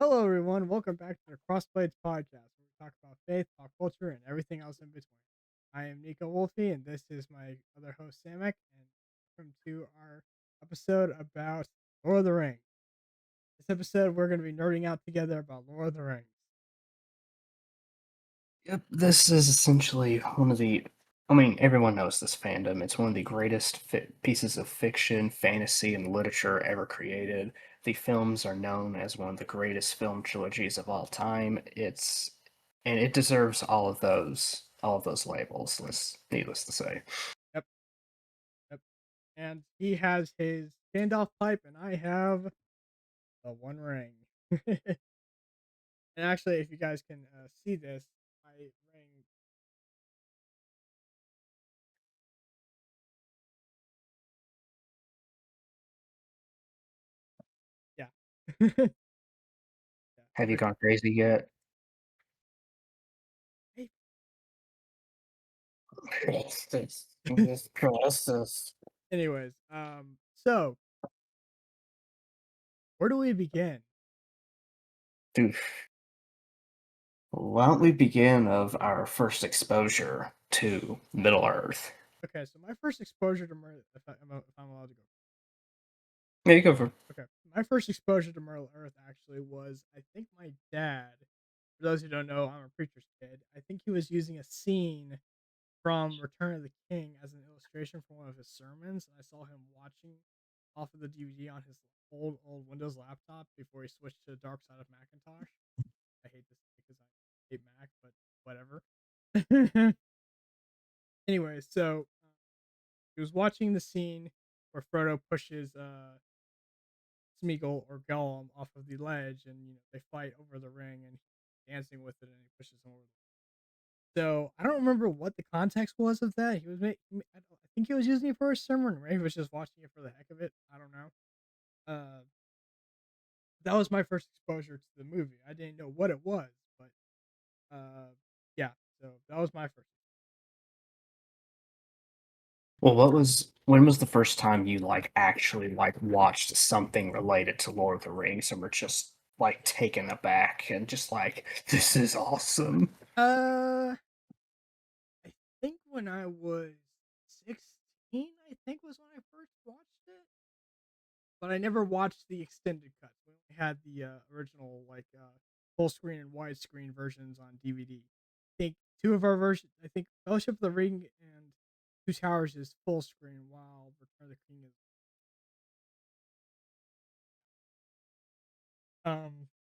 Hello, everyone. Welcome back to the Crossblades podcast, where we talk about faith, pop culture, and everything else in between. I am Neeko Wolfie, and this is my other host, Samekh, and welcome to our episode about Lord of the Rings. This episode, we're going to be nerding out together about Lord of the Rings. Yep, this is essentially one of the. I mean, everyone knows this fandom. It's one of the greatest pieces of fiction, fantasy, and literature ever created. The films are known as one of the greatest film trilogies of all time. And it deserves all of those labels. Needless to say. Yep, yep. And he has his Gandalf pipe, and I have the One Ring. And actually, if you guys can see this, my ring, yeah. Yeah. Have you Pretty- gone crazy yet? Hey. Crisis. Jesus Crisis. Anyways, so where do we begin? Dude, why don't we begin of our first exposure to Middle Earth? Okay, so my first exposure to Merle, if I'm allowed to go. Yeah, you go for. Okay, my first exposure to Merle Earth actually was, I think, my dad. For those who don't know, I'm a preacher's kid. I think he was using a scene from Return of the King as an illustration for one of his sermons, and I saw him watching off of the DVD on his old Windows laptop before he switched to the dark side of Macintosh. I hate this because I hate Mac, but whatever. Anyway, so he was watching the scene where Frodo pushes Smeagol or Gollum off of the ledge, and they fight over the ring, and he's dancing with it, and he pushes him over. So I don't remember what the context was of that. He was, I think he was using it for a sermon, or he was just watching it for the heck of it. I don't know. Uh, that was my first exposure to the movie. I didn't know what it was, but yeah. So that was my first. Well, when was the first time you actually watched something related to Lord of the Rings and were just taken aback and just this is awesome? I think when I was 16, I think was when I first watched it, but I never watched the extended cuts. We only had the original, full screen and widescreen versions on DVD. I think two of our versions, I think Fellowship of the Ring and Two Towers is full screen, while Return of the King is.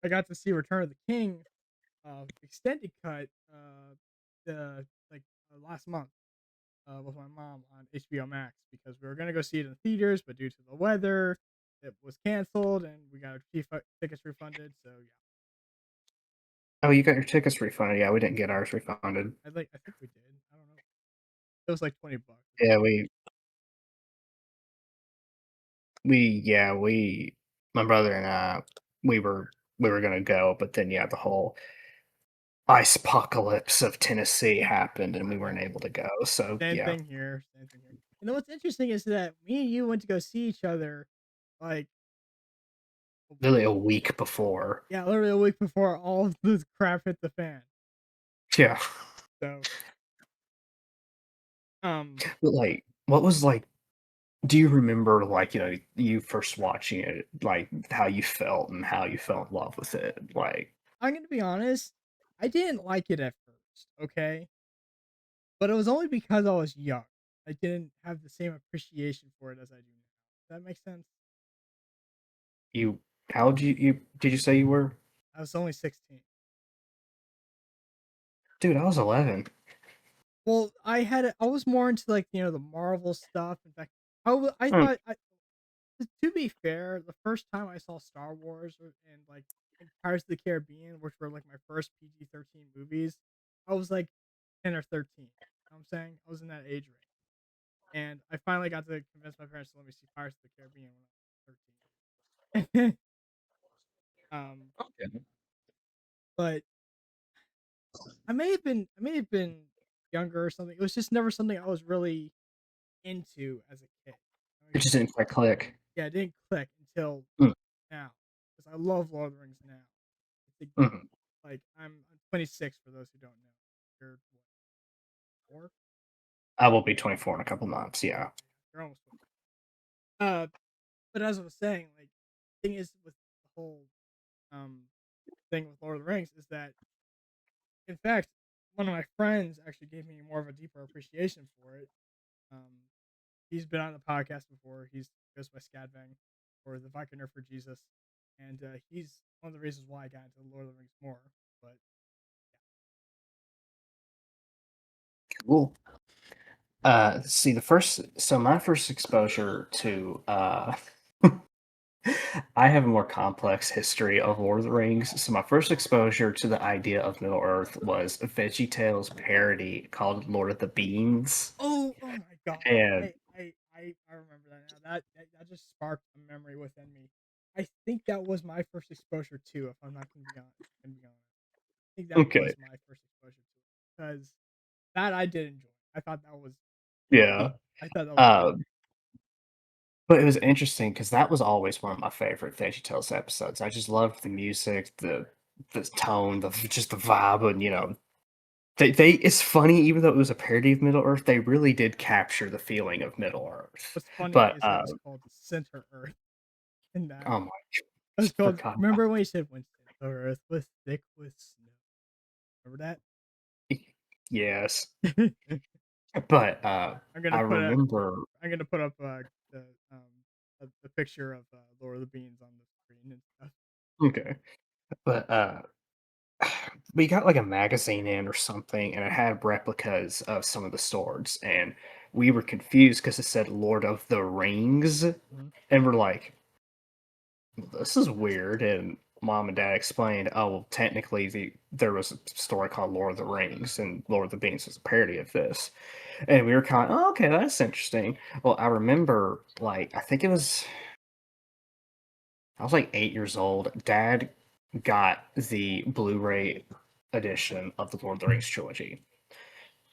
I got to see Return of the King extended cut the last month with my mom on HBO Max because we were gonna go see it in theaters, but due to the weather, it was canceled, and we got our tickets refunded. So yeah, Oh, you got your tickets refunded. Yeah, we didn't get ours refunded. I think we did. I don't know. It was like $20. Yeah, we my brother and I we were gonna go, but then yeah, the whole ice apocalypse of Tennessee happened and we Yeah, weren't able to go. So same yeah, thing here. Same thing here. You know what's interesting is that me and you went to go see each other, like, literally a week before. yeah, literally a week before all of this crap hit the fan. Yeah. So, um, But what was do you remember, you first watching it, how you felt and how you fell in love with it? I'm gonna be honest. I didn't like it at first. Okay, but it was only because I was young. I didn't have the same appreciation for it as I do now. Does that make sense? You how old did you say you were? I was only 16. Dude, I was 11. Well, I was more into, like, the Marvel stuff. In fact, I Mm, thought, to be fair, the first time I saw Star Wars and like Pirates of the Caribbean, which were like my first PG-13 movies, I was like 10 or 13. You know what I'm saying? I was in that age range. And I finally got to convince my parents to let me see Pirates of the Caribbean when I was 13. okay. But I may have been younger or something. It was just never something I was really into as a kid. That It makes just sense? didn't quite click. Yeah, it didn't click until Mm. now because I love Lord of the Rings now. The Mhm. like, I'm 26 for those who don't know. You're what, 4? I will be 24 in a couple months, yeah. You're almost 20. But as I was saying, like, thing is with the whole, um, thing with Lord of the Rings is that, in fact, one of my friends actually gave me more of a deeper appreciation for it. Um, he's been on the podcast before. He goes by Scadbang or the Vikinger for Jesus, and he's one of the reasons why I got into Lord of the Rings more. But Cool. See, my first exposure to I have a more complex history of Lord of the Rings. So my first exposure to the idea of Middle Earth was a VeggieTales parody called Lord of the Beans. oh my god, And I remember that now. That just sparked a memory within me. I think that was my first exposure to, if I'm not gonna be honest. I think that okay, was my first exposure to it because that I did enjoy. I thought that was yeah. I thought that was Uh, but it was interesting because that was always one of my favorite VeggieTales episodes. I just loved the music, the tone, just the vibe, and they it's funny, even though it was a parody of Middle Earth, they really did capture the feeling of Middle Earth. what's funny But, is it was called Center Earth in that. oh my It was called forgot about remember when he said, "When Center Earth was thick with snow." Remember yes. that? But, I'm I gonna put a remember I'm gonna put up, the, the picture of, Lord of the Beans on the screen and stuff. okay, but, we got, like, a magazine in or something, and it had replicas of some of the swords, and we were confused because it said Lord of the Rings, Mhm. and we're like, "This is weird," and mom and dad explained, "Oh, well, technically, there was a story called Lord of the Rings, and Lord of the Beans was a parody of this." And we were kind of, "Oh, okay, that's interesting." Well, I remember, like, I was like 8 years old. Dad got the Blu-ray edition of the Lord of the Rings trilogy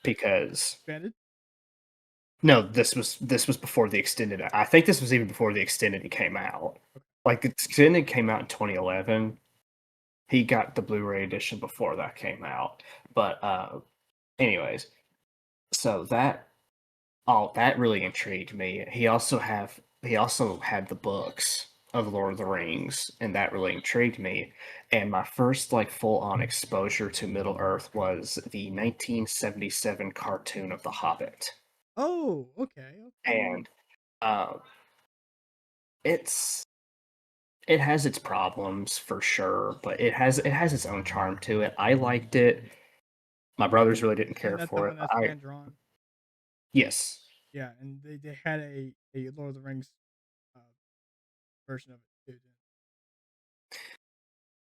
because Expanded? no, this was before the extended. I think this was even before the extended came out. Okay. Like the extended came out in 2011. He got the Blu-ray edition before that came out. But anyways, so that really intrigued me. He also had the books of Lord of the Rings, and that really intrigued me. And my first like full on exposure to Middle Earth was the 1977 cartoon of The Hobbit. Oh, okay, okay. And uh, it's it has its problems for sure, but it has its own charm to it. I liked it. My brothers really didn't Isn't care that the for it. one that's I hand drawn? Yes. Yeah, and they had a Lord of the Rings, uh, version of it too,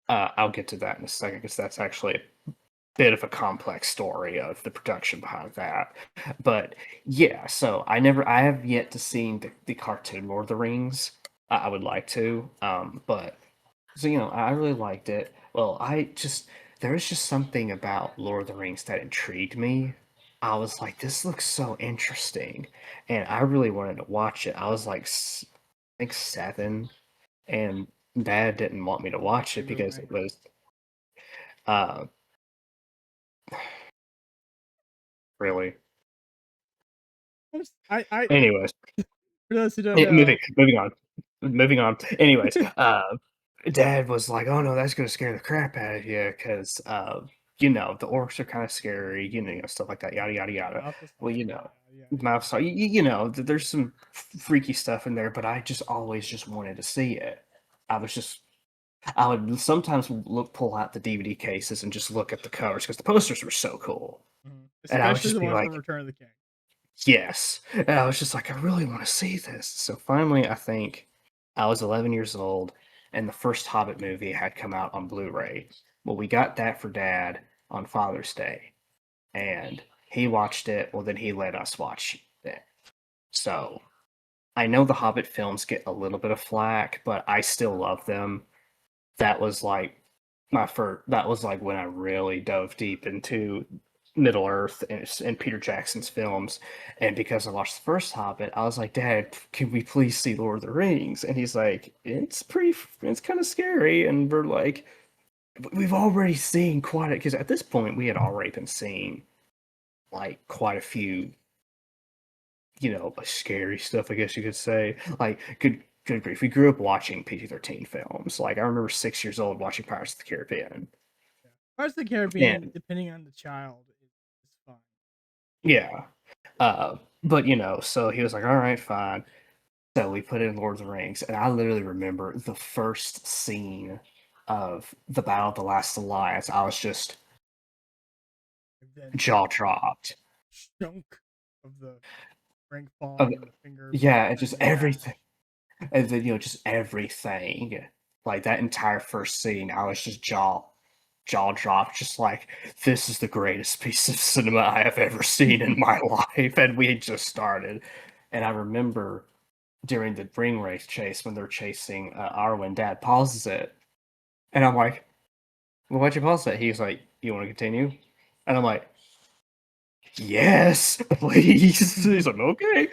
didn't I'll get to that in a second because that's actually a bit of a complex story of the production behind that. But yeah, so I have yet to see the cartoon Lord of the Rings. I would like to, but so I really liked it. Well, there was just something about Lord of the Rings that intrigued me. I was like, this looks so interesting, and I really wanted to watch it. I was like, I think 7, and Dad didn't want me to watch you? it You move because my it hand. was uh really. I Anyways, for those who don't yeah, moving know, moving on. Moving on. Anyways, dad was like, "Oh no, that's gonna scare the crap out of you because the orcs are kind of scary, stuff like that, yada yada yada." mouth is Well, soft. Yeah, yeah, mouth so there's some freaky stuff in there, but I just always just wanted to see it. I was just I would sometimes pull out the DVD cases and just look at the covers because the posters were so cool, Mhm. and I would Especially just the be one like, from Return of the King. yes. And I was just like, I really want to see this. So finally, I think I was 11 years old, and the first Hobbit movie had come out on Blu ray. Well, we got that for dad on Father's Day, and he watched it. Well, then he let us watch it. So I know the Hobbit films get a little bit of flack, but I still love them. That was like that was like when I really dove deep into Middle Earth and Peter Jackson's films. And because I watched the first Hobbit, I was like, Dad, can we please see Lord of the Rings? And he's like, it's kind of scary. And we're like, we've already seen quite a because at this point we had already been seeing like quite a few, like scary stuff, I guess you could say. Like good grief, we grew up watching PG-13 films. Like I remember 6 years old watching Pirates of the Caribbean. Yeah. Parts of the Caribbean, And depending on the child, is fine. yeah. But so he was like, all right, fine. So we put in Lord of the Rings, and I literally remember the first scene of the Battle of the Last Alliance. I was just And then the jaw dropped. chunk of the ring Of, falling and the finger yeah, and just turning to everything. ash. And then, just everything. Like that entire first scene, I was just jaw dropped, just like this is the greatest piece of cinema I have ever seen in my life. And we had just started. And I remember during the ring race chase when they're chasing Arwen, Dad pauses it. And I'm like, well, why'd you pause that? He's like, you want to continue? And I'm like, yes, please. He's like, okay.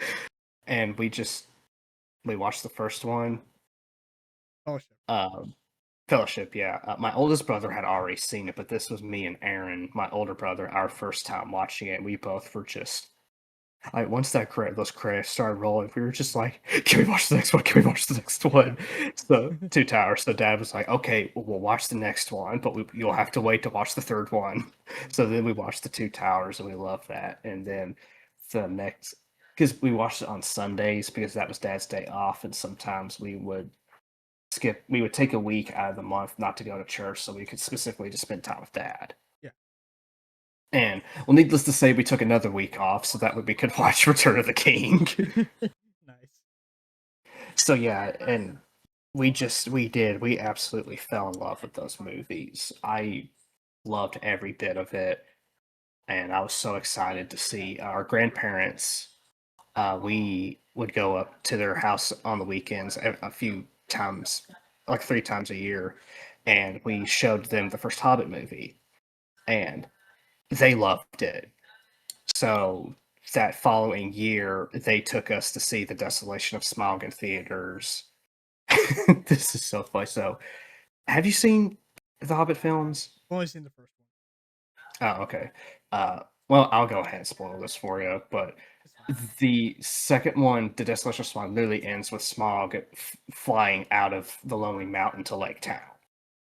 And we watched the first one. Oh shit. Um, Fellowship, yeah. My oldest brother had already seen it, but this was me and Aaron, my older brother, our first time watching it. We both were just like, once those credits started rolling, we were just like, "Can we watch the next one? Can we watch the next Yeah. one?" So Two Towers. So Dad was like, "Okay, we'll watch the next one, but you'll have to wait to watch the third one." So then we watched the Two Towers, and we loved that. And then the next, because we watched it on Sundays because that was Dad's day off, and sometimes we would take a week out of the month not to go to church so we could specifically just spend time with Dad. Yeah. And well, needless to say, we took another week off so that way we could watch Return of the King. Nice. So yeah, and we absolutely fell in love with those movies. I loved every bit of it, and I was so excited to see our grandparents. We would go up to their house on the weekends a few times, like 3 times a year, and we showed them the first Hobbit movie, and they loved it. So that following year, they took us to see The Desolation of Smaug in theaters. This is so funny. So, have you seen the Hobbit films? I've only seen the first one. Oh, okay. Well, I'll go ahead and spoil this for you. But It's fine. the second one, The Desolation of Smaug, literally ends with Smaug flying out of the Lonely Mountain to Lake Town,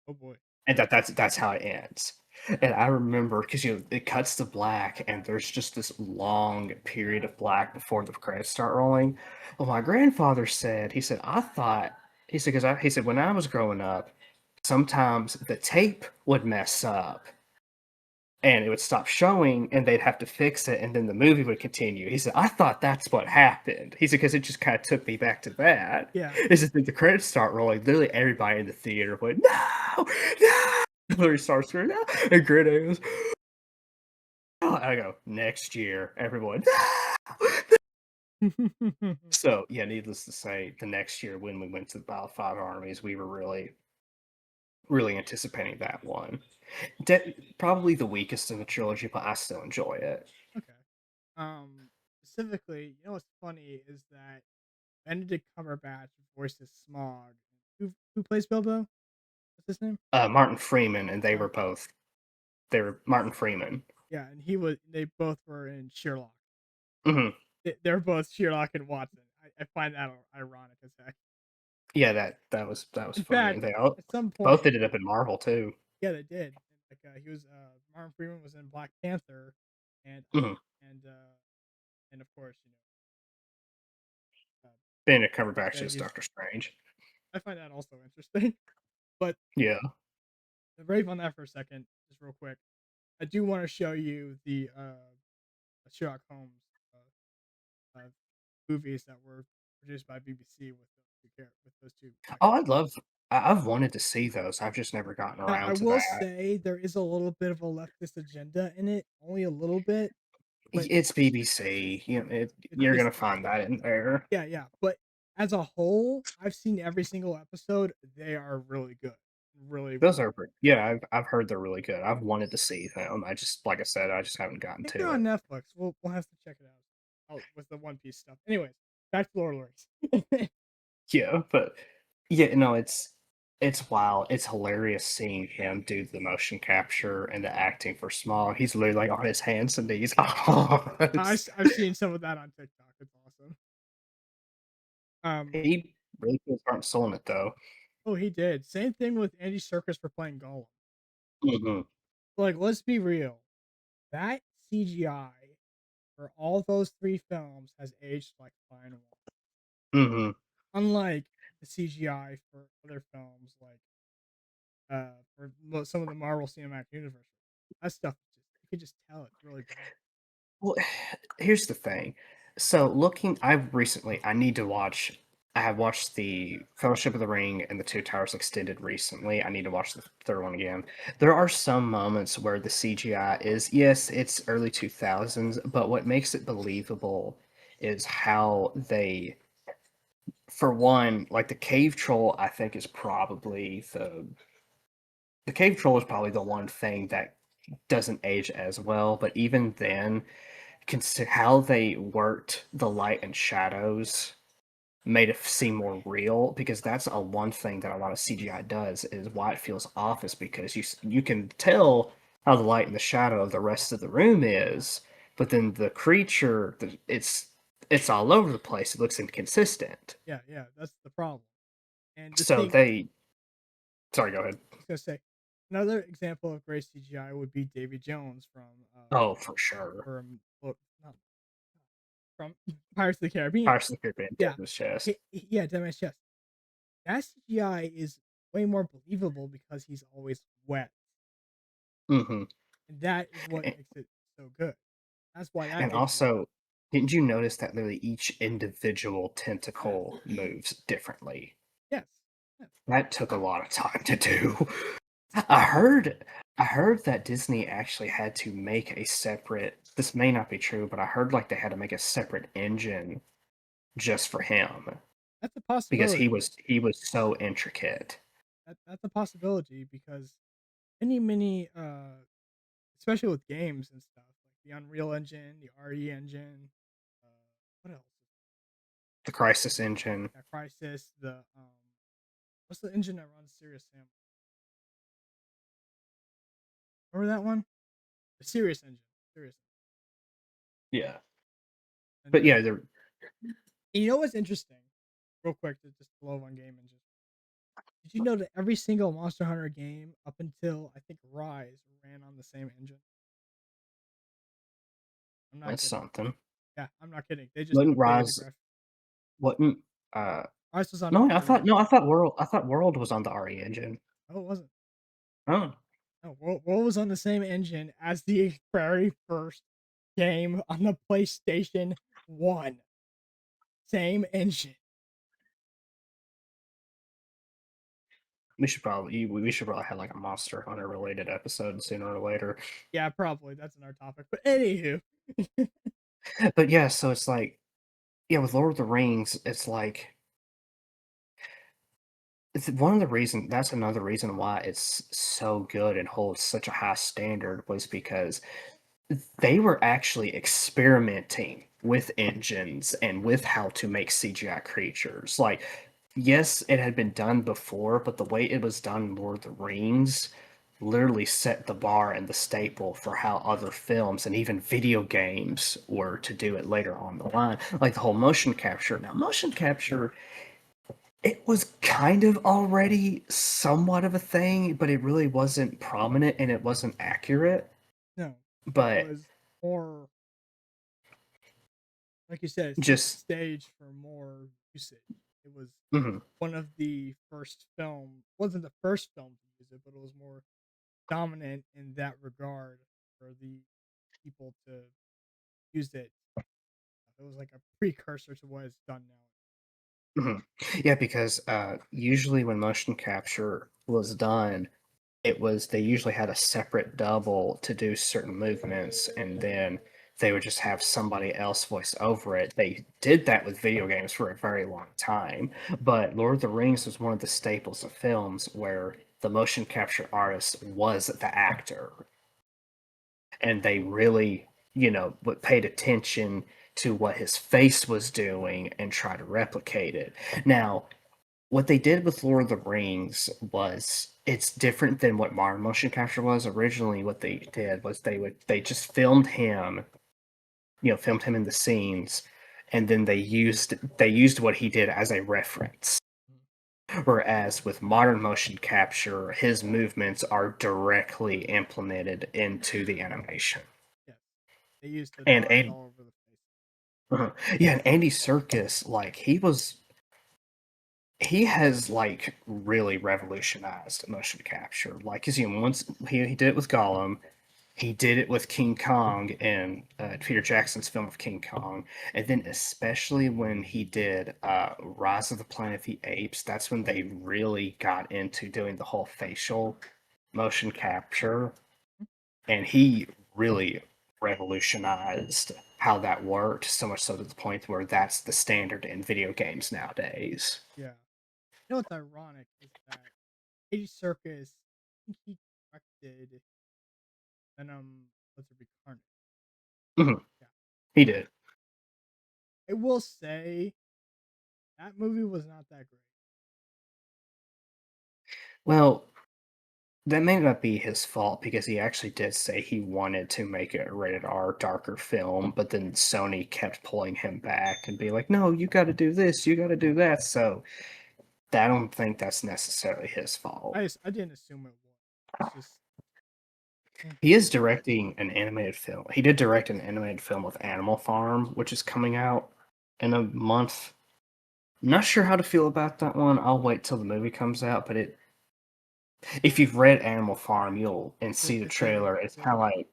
Oh boy. and that's how it ends. And I remember because it cuts to black, and there's just this long period of black before the credits start rolling. Well, my grandfather said, he said, I thought, he said, he said, when I was growing up, sometimes the tape would mess up and it would stop showing and they'd have to fix it and then the movie would continue. He said, I thought that's what happened. He said, because it just kind of took me back to that. Yeah. He said, the credits start rolling. Literally everybody in the theater went, no, no. Literally starts screaming, no. And Grenade goes, oh. I go, next year, everyone, no. So, yeah, needless to say, the next year when we went to the Battle of Five Armies, we were really, really anticipating that one. Probably the weakest in the trilogy, but I still enjoy it. Okay. Specifically, what's funny is that Benedict Cumberbatch voices Smog. Who plays Bilbo? What's his name? Martin Freeman, and Martin. they were Martin Freeman. Yeah, and they both were in Sherlock. Hmm. They're both Sherlock and Watson. I find that ironic as heck. Yeah, that was In funny. fact, And they all at some both point, ended up in Marvel too. yeah, they did. Like he was Martin Freeman was in Black Panther, and Hmm. and uh and of course uh, Benedict Cumberbatch yeah, is he's. Doctor Strange. I find that also interesting. But Yeah. to break on that for a second, just real quick, I do want to show you the Sherlock Holmes uh, movies that were produced by BBC with with those two Oh, actors. I've wanted to see those. I've just never gotten Now, I around to will that. say there is a little bit of a leftist agenda in it, only a little bit, but It's BBC. You're it's gonna find that in there. yeah, yeah. But as a whole, I've seen every single episode. They are really good, really, Those really are good. yeah. I've heard they're really good. I've wanted to see them. I just like I said, I just haven't gotten I think they're to on it. Netflix. We'll have to check it out. Oh, with the One Piece stuff. Anyways, back to Lord of the Rings. Yeah, but yeah, no, it's wild. It's hilarious seeing him do the motion capture and the acting for Small. He's literally like on his hands and knees. Oh, I've seen some of that on TikTok. It's awesome. Um, he really puts heart and soul in it, though. oh, he did. Same thing with Andy Serkis for playing Gollum. Hmm. Like, let's be real. That CGI for all those three films has aged like fine wine. Hmm. Unlike the CGI for other films, like some of the Marvel Cinematic Universe, that stuff is just you can just tell it's really bad. Well, here's the thing. So looking, I need to watch. I have watched the Fellowship of the Ring and the Two Towers extended recently. I need to watch the third one again. There are some moments where the CGI is, yes, it's early 2000s, but what makes it believable is how they, for one, like the cave troll, I think is probably the cave troll is probably the one thing that doesn't age as well. But even then, consider how they worked the light and shadows made it seem more real, because that's a one thing that a lot of CGI does is why it feels off is because you can tell how the light and the shadow of the rest of the room is, but then the creature it's all over the place. It looks inconsistent. Yeah, yeah, that's the problem. And the So thing they sorry, go ahead. I was gonna say, another example of great CGI would be Davy Jones Oh, for sure. well, not from Pirates of the Caribbean. Pirates of the Caribbean, Dead Yeah, Man's Chest. yeah, Dead Man's Chest. That CGI is way more believable because he's always wet, Hmm. and that is what And, makes it so good. That's why that and ages well. also, didn't you notice that literally each individual tentacle moves differently? Yes, yes, That took a lot of time to do. I heard I heard that Disney actually had to make a separate, this may not be true, but I heard like they had to make a separate engine just for him that's a because he possibility. was he was so intricate. That's a possibility because many especially with games and stuff like the Unreal Engine, the RE engine, uh, what else? The Crisis engine. Yeah, Crysis, the what's the engine that runs Serious Sam? Remember that one? The Serious engine, Serious, Yeah. and But yeah, they're you know what's interesting? Real quick, to just blow one game and just did you know that every single Monster Hunter game up until I think Rise ran on the same engine? I'm not that's kidding. something. Yeah, I'm not kidding. They just Wasn't updated the Rise graph. wasn't uh Rise was on no, RE. I thought World was on the RE engine. Oh, it wasn't. Oh. No, World was on the same engine as the very first game on the PlayStation 1. Same engine. We should probably have like a Monster Hunter related episode sooner or later. Yeah, probably. That's another topic. But anywho, But yeah, so it's like, yeah, with Lord of the Rings, it's like it's one of the reason that's another reason why it's so good and holds such a high standard was because they were actually experimenting with engines and with how to make CGI creatures. Like, yes, it had been done before, but the way it was done in Lord of the Rings literally set the bar and the staple for how other films and even video games were to do it later on the line. Like the whole motion capture. Now, motion capture, it was kind of already somewhat of a thing, but it really wasn't prominent and it wasn't accurate. no, it But was more, like you said, it set the just stage for more usage. It was mhm. one of the first wasn't the first film to use it, but it was more dominant in that regard for the people to use it. It was like a precursor to what is done now. Mhm. Yeah, because usually when motion capture was done, it was they usually had a separate double to do certain movements, and then they would just have somebody else voice over it. They did that with video games for a very long time, but Lord of the Rings was one of the staples of films where the motion capture artist was the actor, and they really, paid attention to what his face was doing and try to replicate it. Now, what they did with Lord of the Rings was it's different than what modern motion capture was. Originally, what they did was they just filmed him, filmed him in the scenes, and then they used what he did as a reference. Mhm. Whereas with modern motion capture, his movements are directly implemented into the animation. Yes. They used the And dots Andy, all over the place. uh yeah, and Andy Serkis, like he has like really revolutionized motion capture. Like, cause once he did it with Gollum, he did it with King Kong in Peter Jackson's film of King Kong, and then especially when he did Rise of the Planet of the Apes, that's when they really got into doing the whole facial motion capture, Mhm. and he really revolutionized how that worked. So much so to the point where that's the standard in video games nowadays. Yeah. You know what's ironic is that Andy Serkis, I think he directed Venom. What's it be? Carnage. Mhm, Yeah. he did. I will say that movie was not that great. Well, that may not be his fault because he actually did say he wanted to make a rated R darker film, but then Sony kept pulling him back and be like, "No, you got to do this, you got to do that." So I don't think that's necessarily his fault. I didn't assume it was. It's just mm, He is directing an animated film. He did direct an animated film with Animal Farm, which is coming out in a month. Not sure how to feel about that one. I'll wait till the movie comes out, but if you've read Animal Farm, you'll and see the it's a trailer. It's kind of like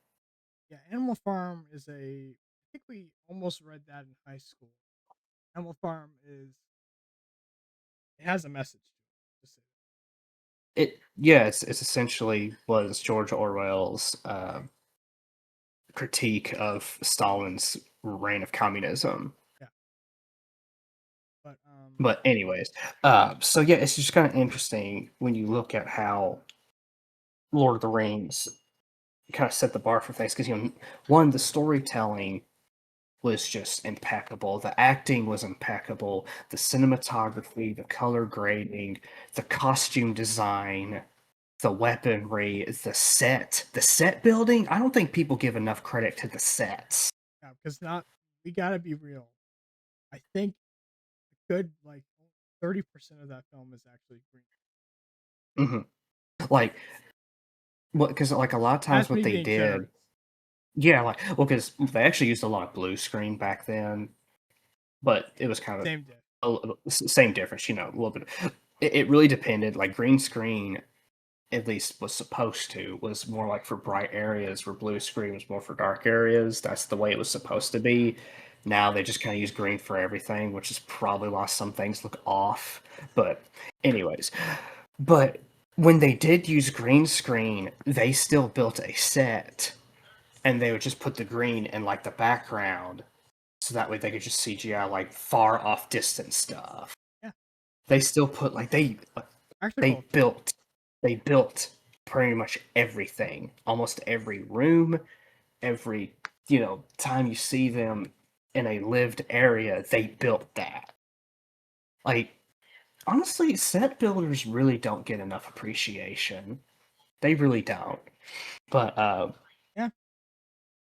yeah. Animal Farm is a. I think we almost read that in high school. Animal Farm is it has a message to it. Just say yeah, it's essentially was George Orwell's critique of Stalin's reign of communism. that. Yeah, but But anyways, so yeah, it's just kind of interesting when you look at how Lord of the Rings kind of set the bar for things because one, the storytelling was just impeccable, the acting was impeccable, the cinematography, the color grading, the costume design, the weaponry, the set building. I don't think people give enough credit to the sets. yeah, because not we gotta be real. I think a good like 30% of that film is actually green. Hmm. Like, what? Because like a lot of times That's what me they being did, generous. yeah, like well, because they actually used a lot of blue screen back then, but it was kind of Same diff. same difference, a little bit. It really depended. Like green screen, at least was supposed to, was more like for bright areas, where blue screen was more for dark areas. That's the way it was supposed to be. Now they just kind of use green for everything, which is probably why some things look off. But, anyways, but when they did use green screen, they still built a set and they would just put the green in like the background so that way they could just CGI like far off distant stuff. Yeah, They still put like practical they effect. built they built pretty much everything. Almost every room, every time you see them in a lived area, they built that. Like honestly, set builders really don't get enough appreciation. They really don't. But Yeah,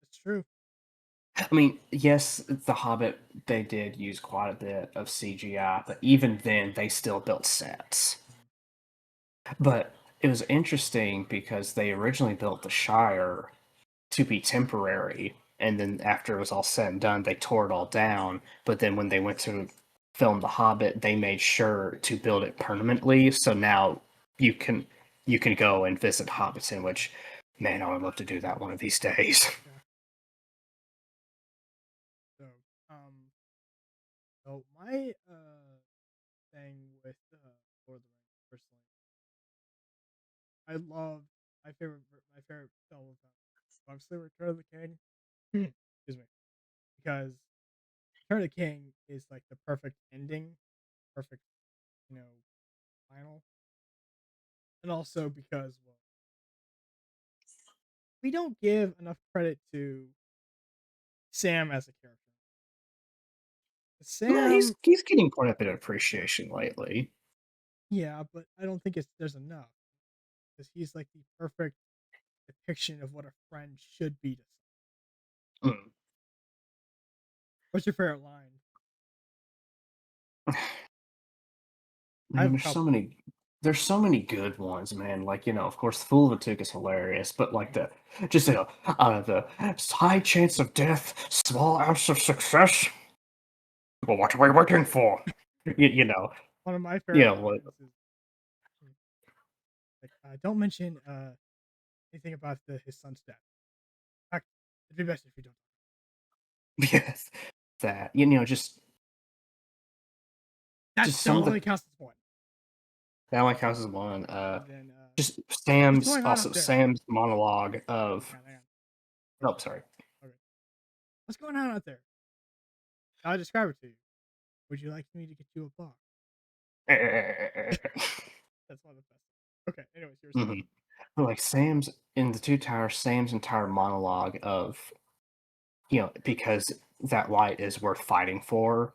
it's true. I mean, yes, The Hobbit they did use quite a bit of CGI, but even then they still built sets. Mhm. But it was interesting because they originally built the Shire to be temporary, and then after it was all said and done, they tore it all down. But then when they went to film The Hobbit, they made sure to build it permanently. So now you can you can go and visit Hobbiton, which man, I would love to do that one of these days. Yeah. So, um, so my thing with Lord of the Rings personally, I love my favorite film of them. Obviously, Return of the King. Excuse me, because Return of the King is like the perfect ending, perfect, you know, final, and also because well, we don't give enough credit to Sam as a character. No, he's Sam, he's getting quite a bit of appreciation lately. Yeah, but I don't think there's enough because he's like the perfect depiction of what a friend should be to someone. Mm. What's your favorite line? I Man, have a couple. there's so many good ones, man. Like, of course, the Fool of a Took is hilarious, but like just the high chance of death, small ounce of success. Well, what are we waiting for? You, you know, One of my you favorite know what? lines is like, "Don't mention anything about his son's death. In fact, it'd be best if you don't." Yes, that That just some still of only the counts as one. that one counts as one. And then, Just "What's going on up there?" Sam's monologue of. Hang on. Oh, sorry. Okay. "What's going on out there? I'll describe it to you. Would you like me to get you a box?" That's one of the best. Okay, anyways, you were saying. hmm But like Sam's in the Two Towers, Sam's entire monologue of because that light is worth fighting for.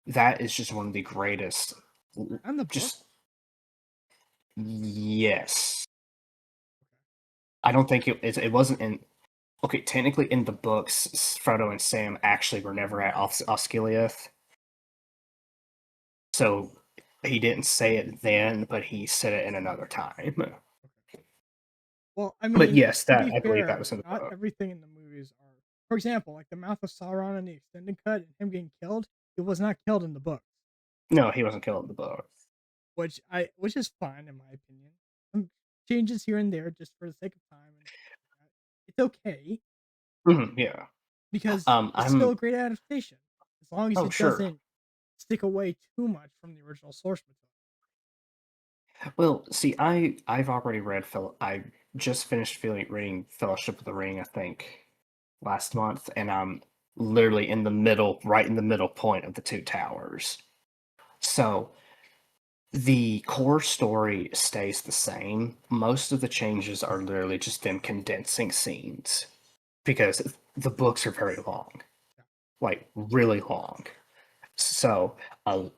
That is just one of the greatest. And the book? Just yes, Okay. I don't think it wasn't in. Okay, technically in the books, Frodo and Sam actually were never at Osgiliath, so he didn't say it then, but he said it in another time. Okay. Well, I But mean, yes, to be that I believe that fair, was in the not book. everything in the movies are for example, like the Mouth of Sauron in the extended cut and him getting killed, he was not killed in the books, No, he wasn't killed in the book. which is fine in my opinion. Some changes here and there just for the sake of time and stuff like that. It's okay Yeah. because it's still I'm. a great adaptation as long as Oh, it sure. doesn't stick away too much from the original source material. Well, see, I've already read I just finished reading Fellowship of the Ring, I think, last month, and I'm literally in the middle, right in the middle point of the Two Towers. So the core story stays the same. Most of the changes are literally just them condensing scenes because the books are very long, Yeah. like really long. So a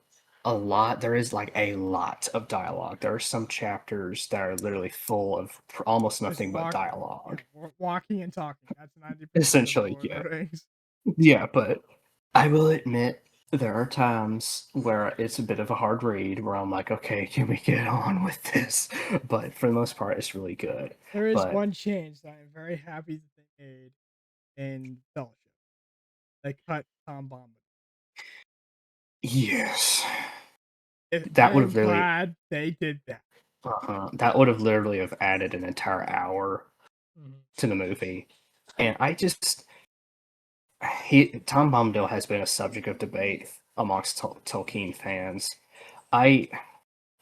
a lot there is like a lot of dialogue. There are some chapters that are literally full of almost Just nothing but yeah, dialogue. walking and talking. That's 90% of the Essentially, Lord of yeah. the Rings. Yeah, but I will admit there are times where it's a bit of a hard read where I'm like, okay, can we get on with this? But for the most part, it's really good. There is But one change that I'm very happy that they made in Fellowship. They cut Tom Bombadil. yes, I that would am have literally, glad they did that. that would have literally have added an entire hour Mhm. to the movie. And Tom Bombadil has been a subject of debate amongst Tolkien fans. I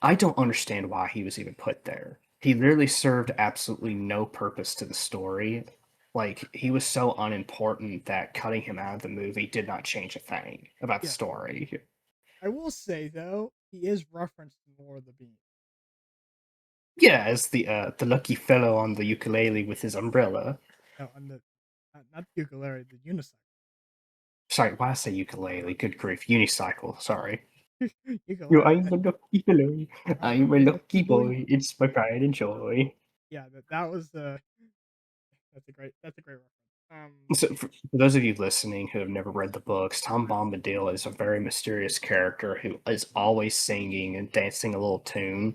I don't understand why he was even put there. He literally served absolutely no purpose to the story. Like he was so unimportant that cutting him out of the movie did not change a thing about the Yeah. story. I will say though, he is referenced in Lord of the Beans. Yeah, as the lucky fellow on the ukulele with his umbrella. No, on the not the ukulele, the unicycle. Sorry, why I say ukulele? Good grief, unicycle. Sorry. I'm Ukulele. a lucky fellow. I'm I'm a a lucky lucky boy. boy. It's my pride and joy. Yeah, that was the that's a great reference. So, for those of you listening who have never read the books, Tom Bombadil is a very mysterious character who is always singing and dancing a little tune.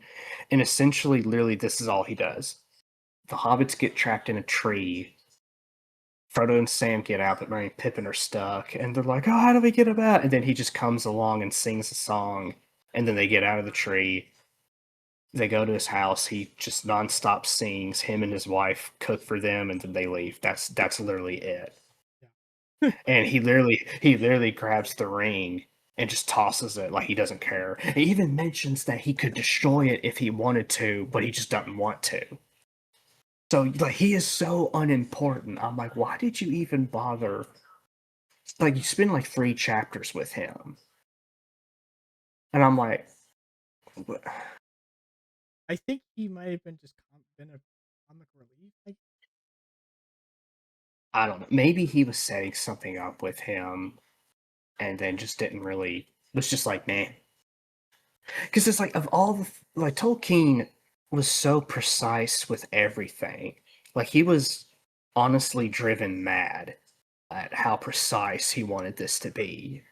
And essentially, literally, this is all he does. The hobbits get trapped in a tree. Frodo and Sam get out, but Merry and Pippin are stuck. And they're like, oh, how do we get him out? And then he just comes along and sings a song. And then they get out of the tree. They go to his house. He just nonstop sings. Him and his wife cook for them, and then they leave. That's literally it. Yeah. And he literally grabs the ring and just tosses it like he doesn't care. He even mentions that he could destroy it if he wanted to, but he just doesn't want to. So like he is so unimportant. I'm like, why did you even bother? Like you spend like 3 chapters with him, and I'm like, I think he might have been just been a comic relief. Like, I don't know. Maybe he was setting something up with him, and then just didn't really. Was just like, nah. Because it's like of all the like Tolkien was so precise with everything. Like he was honestly driven mad at how precise he wanted this to be.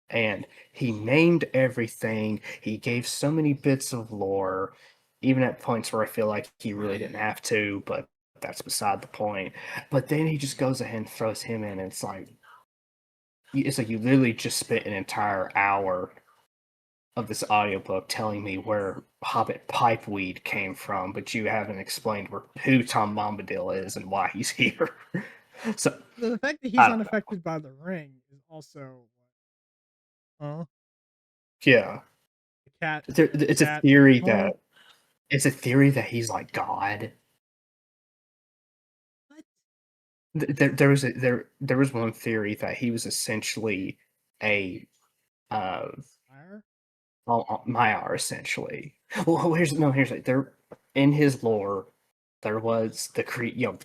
And he named everything. He gave so many bits of lore, even at points where I feel like he really didn't have to, but that's beside the point. But then he just goes ahead and throws him in, and it's like you literally just spent an entire hour of this audiobook telling me where Hobbit pipeweed came from, but you haven't explained who Tom Bombadil is and why he's here. So The fact that I he's don't know. unaffected by the ring is also huh? Yeah, The cat, the it's a cat, theory huh? that he's like God. What? There was one theory that he was essentially a uh Fire? Maiar essentially. Well, here's like there in his lore there was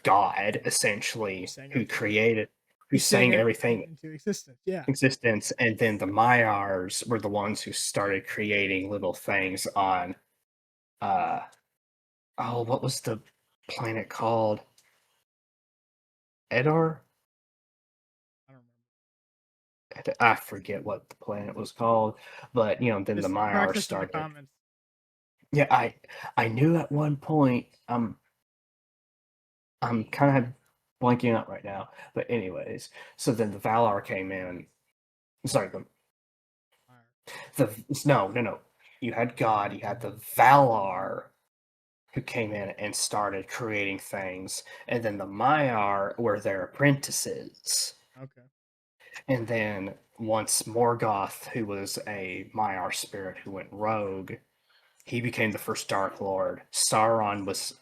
God Who essentially sang who everything? created who Who sang sang everything everything into existence? Yeah. existence, and then the Maiars were the ones who started creating little things on uh oh, what was the planet called? Edar? I don't remember. I forget what the planet was called, but then the Just Maiars correct us in the started. comments. Yeah, I knew at one point. I'm kind of blanking out right now, but anyways, so then the Valar came in. Sorry, Fire. the no. You had God, you had the Valar who came in and started creating things, and then the Maiar were their apprentices. Okay. And then once Morgoth, who was a Maiar spirit who went rogue, he became the first Dark Lord. Sauron was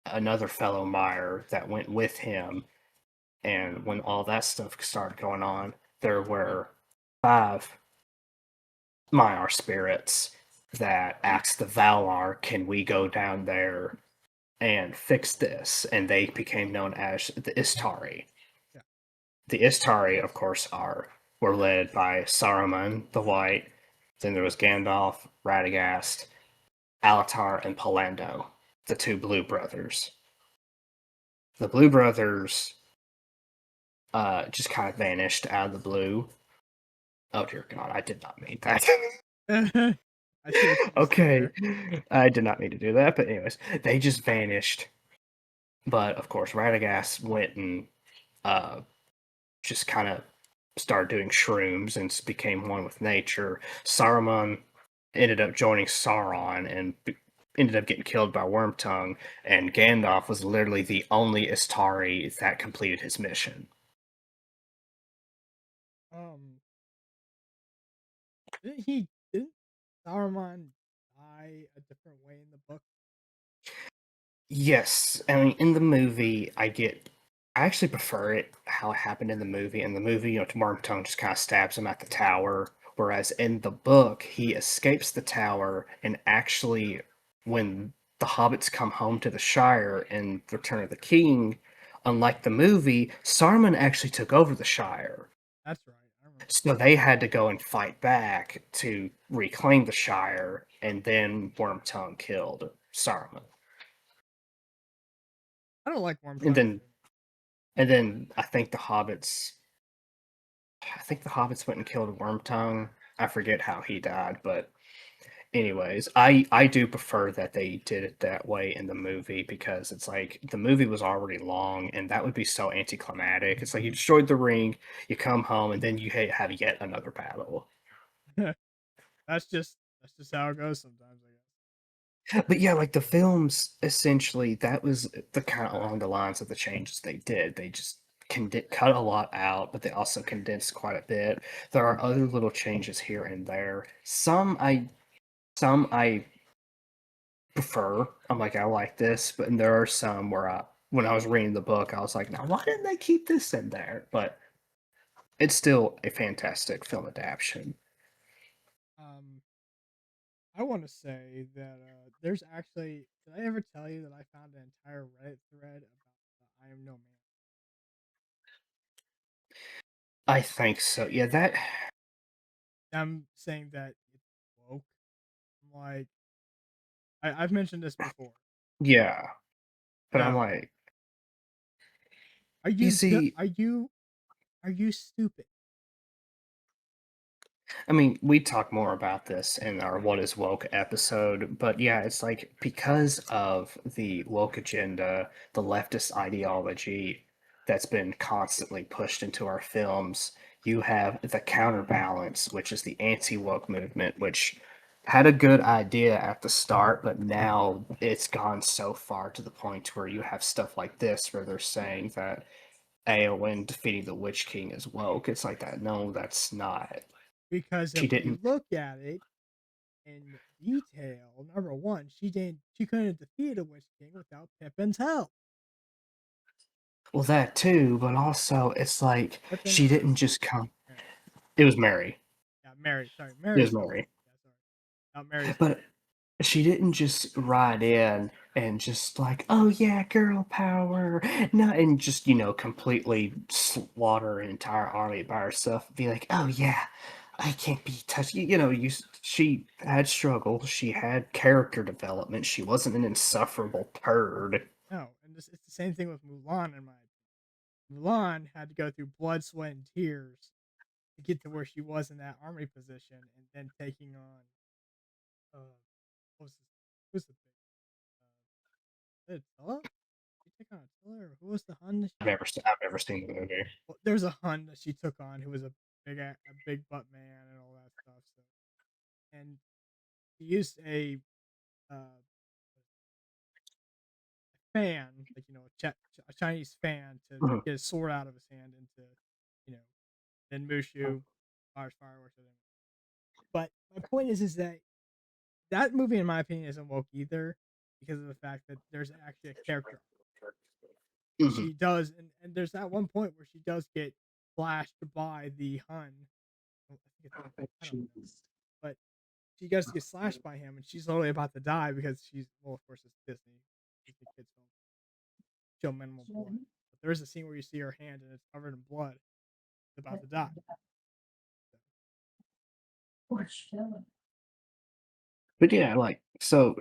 another fellow Maiar that went with him, and when all that stuff started going on, there were five Maiar spirits that asked the Valar, "Can we go down there and fix this?" And they became known as the Istari. Yeah. The Istari, of course, were led by Saruman the White. Then there was Gandalf, Radagast, Alatar, and Palando, the two Blue brothers. The Blue brothers just kind of vanished out of the blue. Oh dear God, I did not mean that. I see what you just did Okay, there. I did not mean to do that, but anyways, they just vanished. But of course, Radagast went and uh, just kind of started doing shrooms and became one with nature. Saruman ended up joining Sauron and ended up getting killed by Wormtongue, and Gandalf was literally the only Istari that completed his mission. Um, didn't Saruman die a different way in the book? Yes, I mean in the movie, I actually prefer it how it happened in the movie. In the movie, Wormtongue just kind of stabs him at the tower, whereas in the book, he escapes the tower and actually, when the hobbits come home to the Shire in Return of the King, unlike the movie, Saruman actually took over the Shire. That's right. I remember. So they had to go and fight back to reclaim the Shire, and then Wormtongue killed Saruman. I don't like And Wormtongue then too. And then I think the hobbits went and killed Wormtongue. I forget how he died, but anyways, I do prefer that they did it that way in the movie because it's like the movie was already long and that would be so anticlimactic. It's like you destroyed the ring, you come home, and then you have yet another battle. That's just how it goes sometimes, I guess. But yeah, like the films, essentially, that was the kind of along the lines of the changes they did. They just cut a lot out, but they also condensed quite a bit. There are other little changes here and there. Some I prefer. I'm like, I like this, but there are some where when I was reading the book, I was like, now why didn't they keep this in there? But it's still a fantastic film adaptation. Um, I want to say that there's actually. Did I ever tell you that I found an entire Reddit thread about I Am No Man? I think so. Yeah, that I'm saying that it's woke. I'm Like I've mentioned this before. Yeah, but I'm No, like, are you you see, are you stupid? I mean, we talk more about this in our What is Woke episode, but yeah, it's like because of the woke agenda, the leftist ideology that's been constantly pushed into our films, you have the counterbalance, which is the anti woke movement, which had a good idea at the start, but now it's gone so far to the point where you have stuff like this where they're saying that Aowen defeating the Witch King is woke. It's like that. No, that's not. Because She if we didn't. look at it in detail, number one, she couldn't defeat a Witch King without Pippin's help. Well, that too, but also it's like Pippin she or didn't was just come. it Mary? It was Mary. Yeah, Mary. Sorry, It was Mary's the one. Mary. Yeah, sorry. Not Mary's help. But she didn't just ride in and just like, oh yeah, girl power, no, and just completely slaughter an entire army by herself. Be like, oh yeah, I can't be touched. She had struggle. She had character development. She wasn't an insufferable turd. No, and it's the same thing with Mulan in my opinion. Mulan had to go through blood, sweat, and tears to get to where she was in that army position, and then taking on what was this, who's the big Attila? She took on Attila, or who was the Hun that she? I've never seen the movie. Well, there was a Hun that she took on who was a big butt man and all that stuff. So, and she used uh, fan, like a Chinese fan, to Mhm. get a sword out of his hand into, you know, then Mushu fires fireworks at him. But my point is that that movie, in my opinion, isn't woke either because of the fact that there's actually a character. Mhm. She does, and there's that one point where she does get flashed by the Hun. I think it's, I don't know, but she gets to get slashed by him, and she's literally about to die because well, of course, it's Disney. Disney kids don't show minimal blood. But there is a scene where you see her hand and it's covered in blood. It's about to die. So, But yeah, like so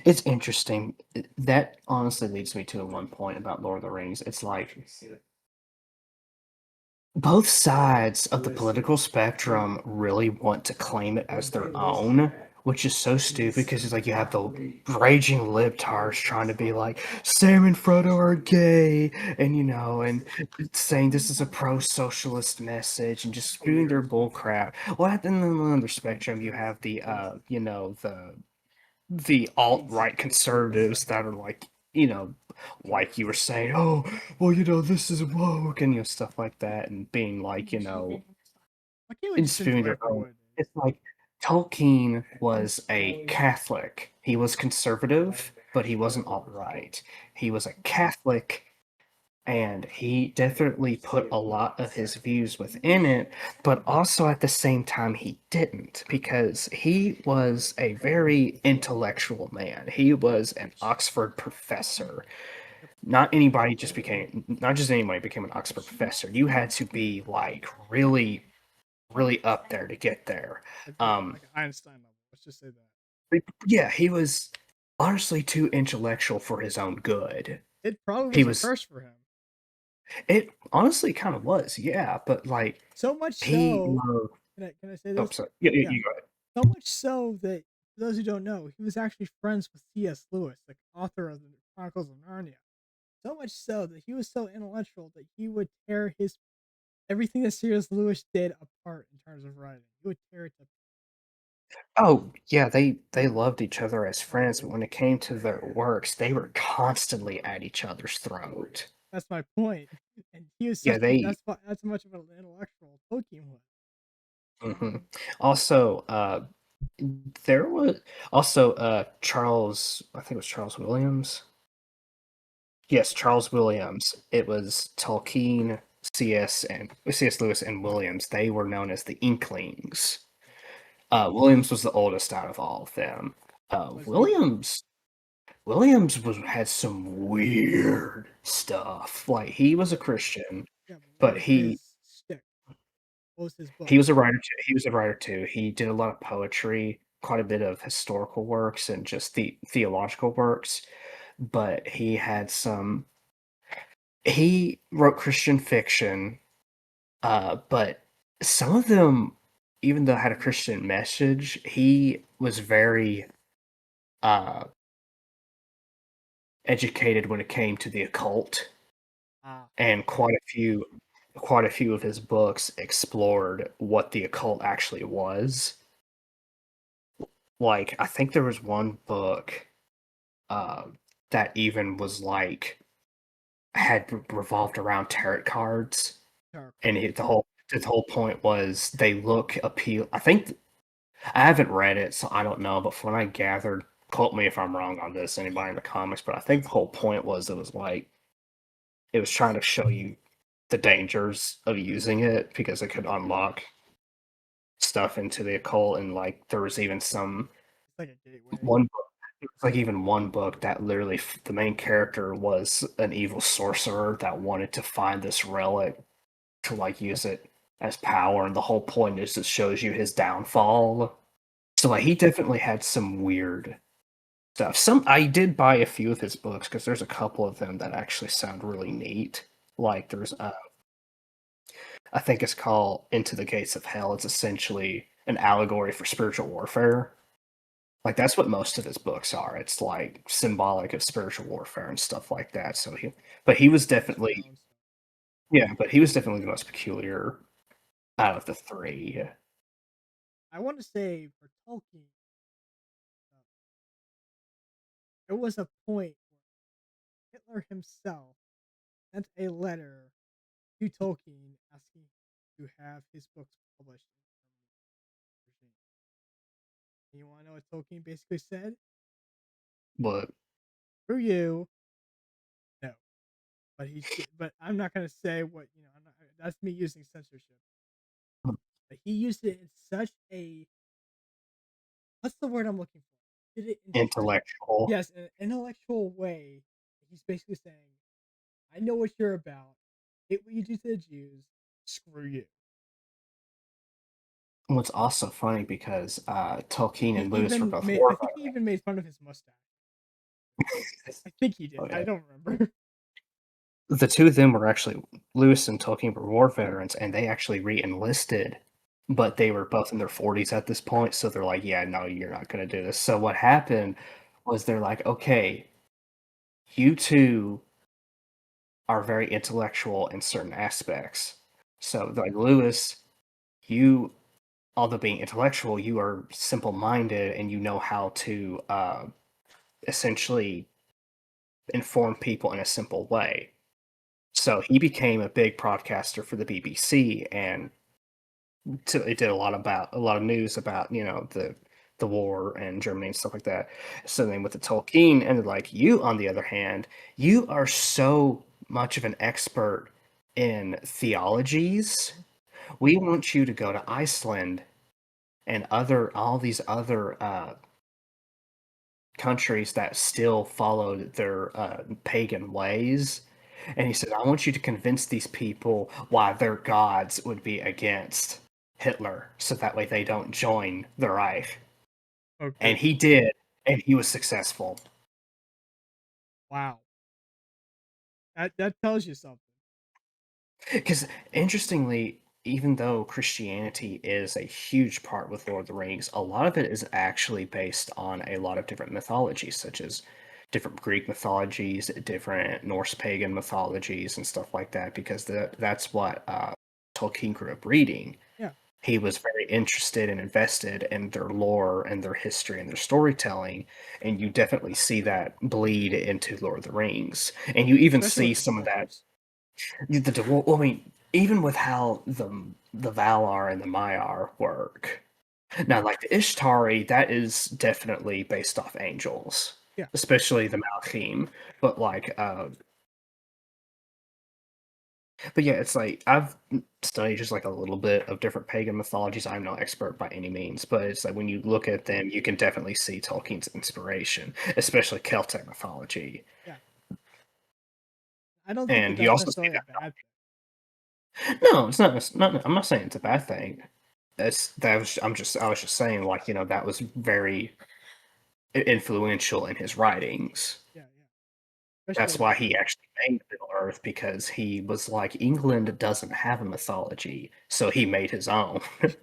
it's interesting. That honestly leads me to one point about Lord of the Rings. It's like both sides of the political spectrum really want to claim it as their own, which is so stupid because it's like you have the raging libtards trying to be like Sam and Frodo are gay, and and saying this is a pro-socialist message and just spewing their bull crap. Well, then on the other spectrum, you have the alt-right conservatives that are like, like you were saying, oh, well, this is woke and stuff like that, and being like, why can't we and just spewing enjoy it their for own. what it is? It's like Tolkien was a Catholic. He was conservative, but he wasn't alt-right. He was a Catholic, and he definitely put a lot of his views within it, but also at the same time he didn't, because he was a very intellectual man. He was an Oxford professor. Yep. Not just anybody became an Oxford professor. You had to be like really, really up there to get there. Um, Like Einstein level. Let's just say that. yeah, he was honestly too intellectual for his own good. It probably He was a was curse for him. It honestly kind of was, yeah, but like So much he so, loved. can I say Oh, this? sorry. Yeah, Yeah. you go ahead. So much so that, for those who don't know, he was actually friends with C.S. Lewis, the author of the Chronicles of Narnia. So much so that he was so intellectual that he would tear his everything that C.S. Lewis did apart in terms of writing. He would tear it to. Oh, yeah, they loved each other as friends, but when it came to their works, they were constantly at each other's throat. That's my point. And he was Yeah, such a they. that's much of an intellectual Tolkien was. Mhm. Also, there was also Charles. I think it was Charles Williams. Yes, Charles Williams. It was Tolkien, C.S. Lewis and Williams. They were known as the Inklings. Williams was the oldest out of all of them. Uh, Was he though? Williams Williams was had some weird stuff. Like he was a Christian, Yeah, but what but was his stick? What was his book? he was a writer too. He was a writer too. He did a lot of poetry. quite a bit of historical works and just theological works, but he wrote Christian fiction, but some of them, even though had a Christian message, he was very uh, educated when it came to the occult, Ah, and quite a few of his books explored what the occult actually was. Like, I think there was one book uh, that even was like had revolved around tarot cards, tarot and cards. the whole point was they look appeal. I think I haven't read it, so I don't know. But from what I gathered, quote me if I'm wrong on this, anybody in the comics. But I think the whole point was it was trying to show you the dangers of using it because it could unlock stuff into the occult, and like there was even some It's like a gateway. one book. It was like even one book that literally the main character was an evil sorcerer that wanted to find this relic to like use it as power, and the whole point is it shows you his downfall. So like he definitely had some weird stuff. Some I did buy a few of his books because there's a couple of them that actually sound really neat. Like there's I think it's called Into the Gates of Hell. It's essentially an allegory for spiritual warfare. Like that's what most of his books are. It's like symbolic of spiritual warfare and stuff like that. But he was Just my definitely, own stuff. yeah, but he was definitely the most peculiar out of the three. I want to say for Tolkien, uh, there was a point where Hitler himself sent a letter to Tolkien asking to have his books published in German regime. And you want to know what Tolkien basically said? But Screw you, no. But I'm not gonna say what you know. That's me using censorship. But he used it in such a what's the word I'm looking for? Did it in such intellectual. yes, an intellectual way. He's basically saying, "I know what you're about. Hate what you do to the Jews. Screw you." What's also funny because Tolkien He and Lewis were even both made. I war think he even veterans. made fun of his mustache. I think he did. Oh I yeah, don't remember. the two of them were actually Lewis and Tolkien were war veterans, and they actually re-enlisted, but they were both in their 40s at this point. So they're like, "Yeah, no, you're not going to do this." So what happened was they're like, "Okay, you two are very intellectual in certain aspects." So like Lewis, you although being intellectual, you are simple-minded and you know how to essentially inform people in a simple way. So he became a big broadcaster for the BBC, and it did a lot of news about the war and Germany and stuff like that. So then with the Tolkien, and they're like, you on the other hand, you are so much of an expert in theologies. We want you to go to Iceland and other all these other countries that still followed their pagan ways. And he said, I want you to convince these people why their gods would be against Hitler, so that way they don't join the Reich. And Okay. he did, and he was successful. Wow. That tells you something. Because interestingly, even though Christianity is a huge part with Lord of the Rings, a lot of it is actually based on a lot of different mythologies, such as different Greek mythologies, different Norse pagan mythologies, and stuff like that. Because that's what Tolkien grew up reading. Yeah. He was very interested and invested in their lore and their history and their storytelling, and you definitely see that bleed into Lord of the Rings, and you even Especially with see the some of that dwarves. well, I mean, even with how the Valar and the Maiar work. Now, like the Ishtari, that is definitely based off angels, Yeah. especially the Malachim. But but yeah, it's like I've studied just like a little bit of different pagan mythologies. I'm no expert by any means, but it's like when you look at them, you can definitely see Tolkien's inspiration, especially Celtic mythology, Yeah. I don't think that and you that's also see necessarily a that. bad thing. No, it's not. I'm not saying it's a bad thing. I was just saying, like, that was very influential in his writings. Yeah, yeah. That's Especially why he actually made Middle Earth, because he was like, England doesn't have a mythology, so he made his own. nice.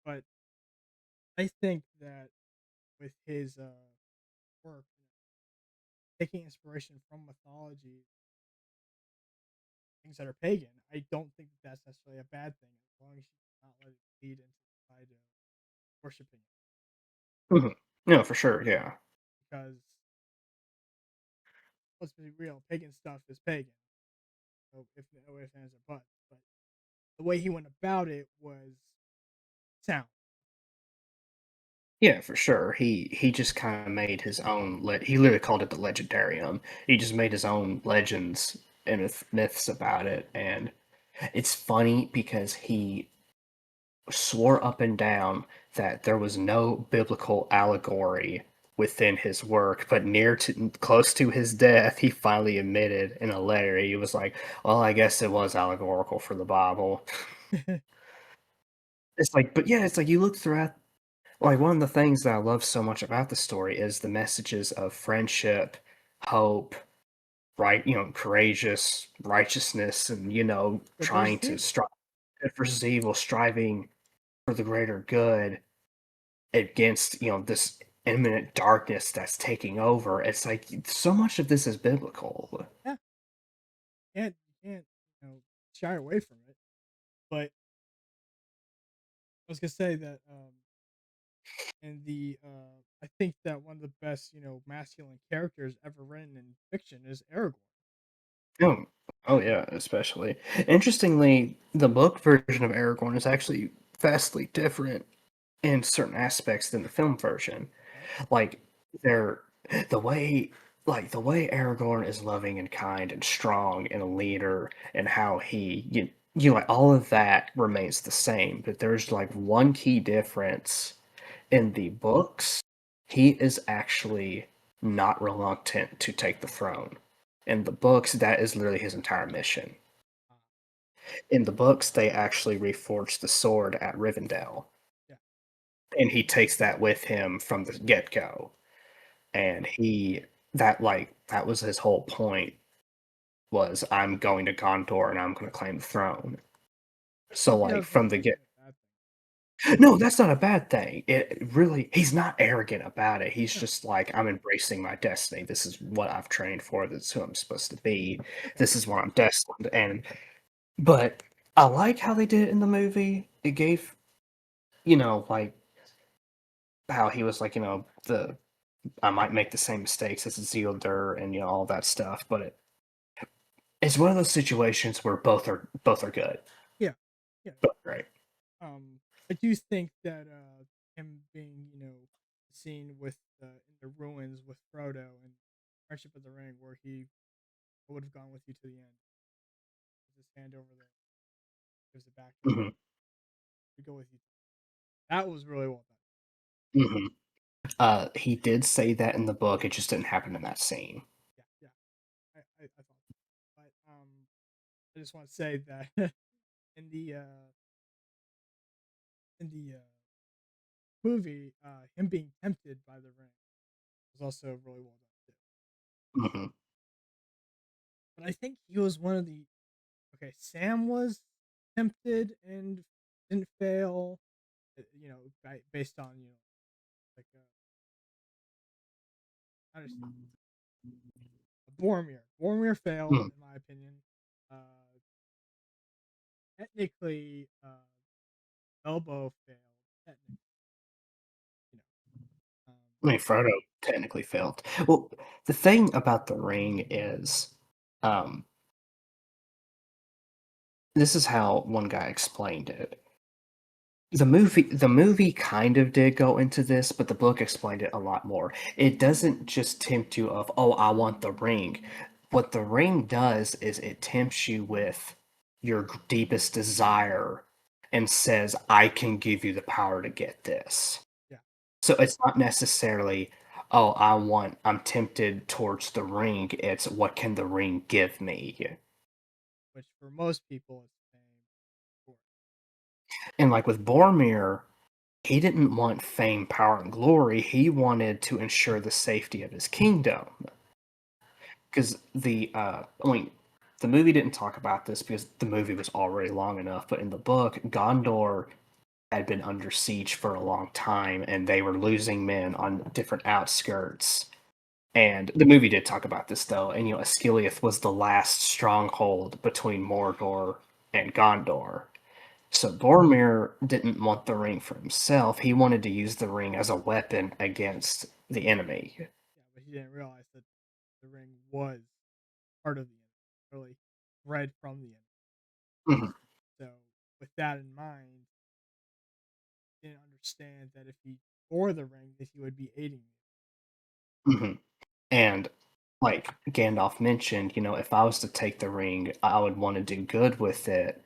But I think that with his work, taking inspiration from mythology, things that are pagan, I don't think that that's necessarily a bad thing as long as you not let it lead into the side of worshiping it. Mhm. No, for sure, yeah. Because let's be real, pagan stuff is pagan. So if no ifs, ands, or buts. But the way he went about it was sound. Yeah, for sure. He just kinda made his own he literally called it the Legendarium. He just made his own legends and myths about it, and it's funny because he swore up and down that there was no biblical allegory within his work, but near to close to his death, he finally admitted in a letter, he was like, "Well, I guess it was allegorical for the Bible." It's like, but yeah, it's like you look throughout, like, one of the things that I love so much about the story is the messages of friendship, hope, right, courageous righteousness, and, Good trying versus to evil. strive good versus evil, striving for the greater good against, this imminent darkness that's taking over. It's like so much of this is biblical. Yeah, you can't shy away from it. But I was gonna say that and I think that one of the best masculine characters ever written in fiction is Aragorn. Oh, oh yeah, especially. Interestingly, the book version of Aragorn is actually vastly different in certain aspects than the film version. Okay. Like they're the way the way Aragorn is loving and kind and strong and a leader, and how like all of that remains the same, but there's like one key difference. In the books, he is actually not reluctant to take the throne. In the books, that is literally his entire mission. Uh, In the books, they actually reforged the sword at Rivendell, yeah. and he takes that with him from the get-go. And that was his whole point, was I'm going to Gondor and I'm going to claim the throne. So Yeah, I like was gonna from say the get a bad thing. No, that's not a bad thing. It really he's not arrogant about it. He's No. just like, I'm embracing my destiny. This is what I've trained for. This is who I'm supposed to be. Okay. This is what I'm destined. And but I like how they did it in the movie. It gave, like how he was like, the I might make the same mistakes as Isildur and all that stuff. But it's one of those situations where both are good. Yeah. Yeah. Both right. I do think that him being seen with in the ruins with Frodo and Friendship of the Ring, where he would have gone with you to the end, with his hand over the gives it back to him Hmm. to go with you. That was really well done. Hmm. He did say that in the book. It just didn't happen in that scene. Yeah, yeah. I thought, so. But I just want to say that in the uh, in the movie, him being tempted by the ring was also really well done too. Hmm. But I think he was one of the okay. Sam was tempted and didn't fail. Based on like how to say Boromir. Boromir failed in my opinion. Uh, technically, Elbow failed. Technically, you know. I mean, Frodo technically failed. Well, the thing about the ring is, um, this is how one guy explained it. The movie kind of did go into this, but the book explained it a lot more. It doesn't just tempt you of, oh, I want the ring. What the ring does is it tempts you with your deepest desire and says, I can give you the power to get this. Yeah, So it's not necessarily, oh, I'm tempted towards the ring. It's what can the ring give me? which for most people is fame. Of course. And like with Boromir, he didn't want fame, power, and glory. He wanted to ensure the safety of his kingdom. Because I mean, the movie didn't talk about this because the movie was already long enough. But in the book, Gondor had been under siege for a long time, and they were losing men on different outskirts. And the movie did talk about this though, and Osgiliath was the last stronghold between Mordor and Gondor. So Boromir didn't want the ring for himself. He wanted to use the ring as a weapon against the enemy. Yeah, but he didn't realize that the ring was part of the enemy, really bred from the enemy. Mhm, So with that in mind, he didn't understand that if he wore the ring, that he would be aiding me. mhm. And like Gandalf mentioned, if I was to take the ring, I would want to do good with it.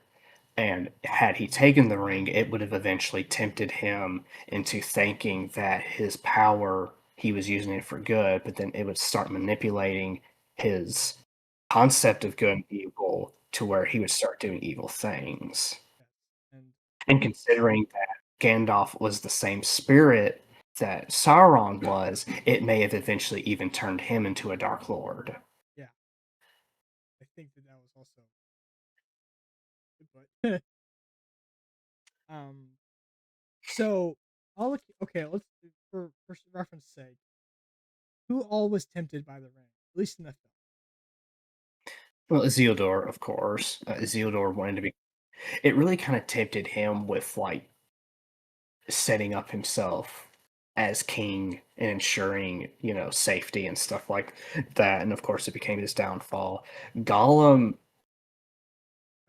And had he taken the ring, it would have eventually tempted him into thinking that his power, he was using it for good, but then it would start manipulating his concept of good and evil to where he would start doing evil things. Yes, and And considering that Gandalf was the same spirit that Sauron was, it may have eventually even turned him into a Dark Lord. yeah, I think that that was also, but um, so I'll look. Okay, let's for reference sake, who all was tempted by the ring, at least in the film. Well, Isildur, of course. Isildur wanted to be. It really kind of tempted him with like setting up himself as king and ensuring, safety and stuff like that. And of course, it became his downfall. Gollum,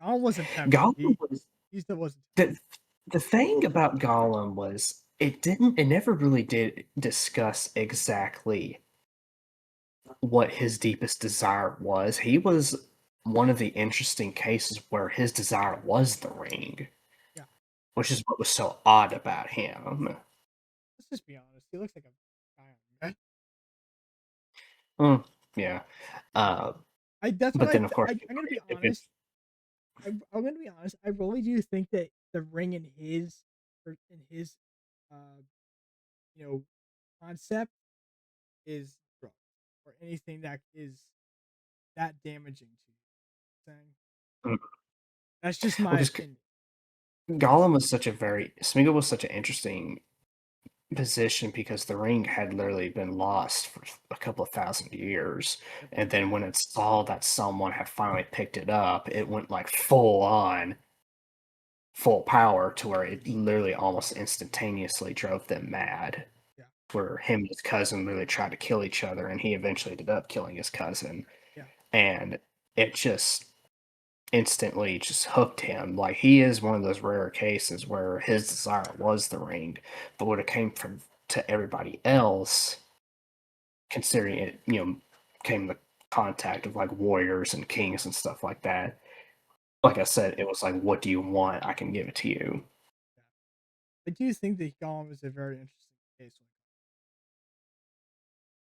Gollum wasn't tempted. Gollum was He still wasn't. the thing about Gollum was it never really did discuss exactly what his deepest desire was. He was one of the interesting cases where his desire was the ring, Yeah, which is what was so odd about him. let's just be honest. He looks like a guy on. Mm, yeah. Uh, I that's what but then, of course, I'm gonna be if it's honest. I'm gonna be honest. I really do think that the ring in his uh you know concept is drug or anything that is that damaging to you. Saying mm, that's just well, my because opinion. Gollum was Smeagol was such an interesting position because the ring had literally been lost for a couple of thousand years. Yep. And then when it saw that someone had finally picked it up, it went like full on, full power to where it literally almost instantaneously drove them mad. Yeah. Where him and his cousin literally tried to kill each other, and he eventually ended up killing his cousin. Yeah. And it just instantly just hooked him. Like he is one of those rare cases where his desire was the ring, but when it came from to everybody else, considering it, came the contact of like warriors and kings and stuff like that. Like I said, it was like, what do you want? I can give it to you. Yeah. I do think that Gollum is a very interesting case.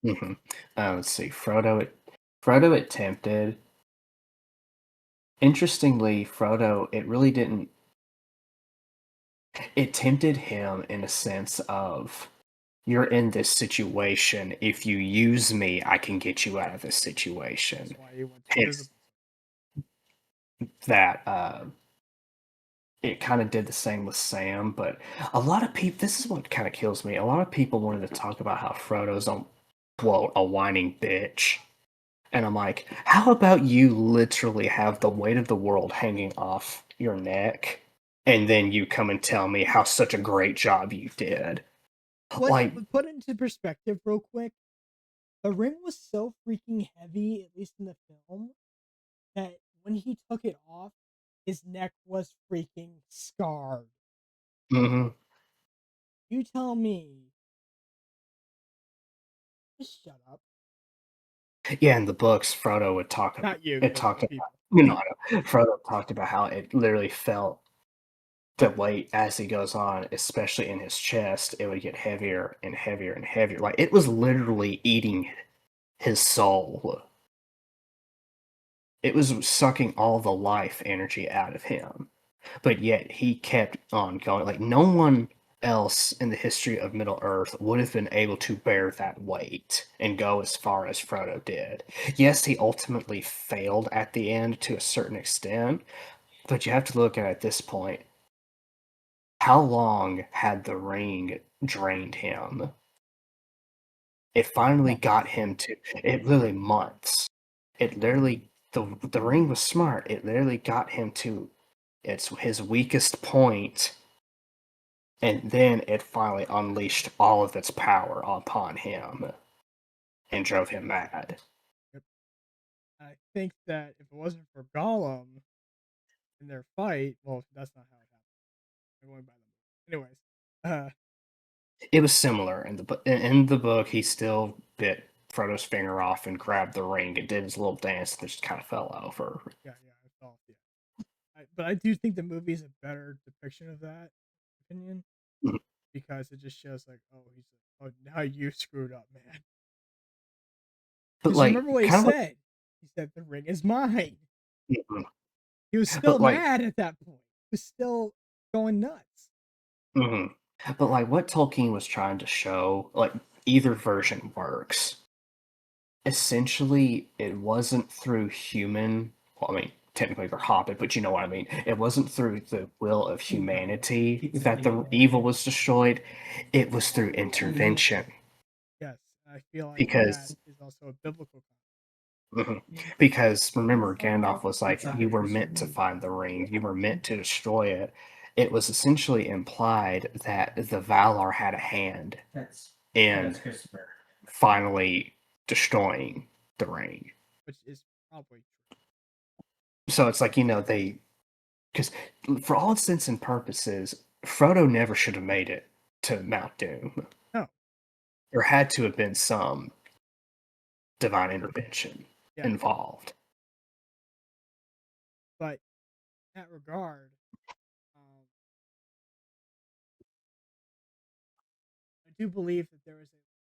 hmm let's see, Frodo it tempted. Interestingly, Frodo, it really didn't. It tempted him in a sense of, you're in this situation. If you use me, I can get you out of this That's situation. why he went to Hence, invisible. that it kind of did the same with Sam. But a lot of people, this is what kind of kills me. A lot of people wanted to talk about how Frodo's a quote a whining bitch. And I'm like, how about you literally have the weight of the world hanging off your neck, and then you come and tell me how such a great job you did? Like, Put into perspective real quick. The ring was so freaking heavy, at least in the film, that when he took it off, his neck was freaking scarred. mhm. You tell me. Just shut up. Yeah, in the books, Frodo would talk about Not you, it. the Talked about people. Frodo talked about how it literally felt the weight as he goes on, especially in his chest. It would get heavier and heavier and heavier. Like it was literally eating his soul. It was sucking all the life energy out of him. but yet he kept on going. Like no one else in the history of Middle Earth would have been able to bear that weight and go as far as Frodo did. Yes, he ultimately failed at the end to a certain extent, but you have to look at this point. How long had the ring drained him? It finally Months. got him to it literally months. It literally the ring was smart. It literally got him to its his weakest point, and then it finally unleashed all of its power upon him and drove him mad. Yep. I think that if it wasn't for Gollum in their fight, well, that's not how it happened. I'm going by the book. Anyways, uh, It was similar in the in the book. He still bit Frodo's finger off and grabbed the ring and did his little dance and just kind of fell over. yeah, yeah, I felt yeah. But I do think the movie is a better depiction of that opinion Mhm. because it just shows like, oh, he's like, oh, now you screwed up, man. But Because remember like, what he kind of said? He said the ring is mine. like, He was still but like, mad at that point. He was still going nuts. mhm. But like, what Tolkien was trying to show, like, either version works. Essentially, it wasn't through human. Well, I mean, technically they're Hobbit, but you know what I mean. It wasn't through the will of humanity that the evil was destroyed. It was through intervention. Yes, I feel like that Because is also a biblical concept. mhm. Because remember, Gandalf was like, "You were meant to find the ring. You were meant to destroy it." It was essentially implied that the Valar had a hand in finally destroying the ring. Which is probably true. So it's like, they because for all intents and purposes, Frodo never should have made it to Mount Doom. No, There had to have been some divine intervention yeah, involved. but in that regard, um, I do believe that there is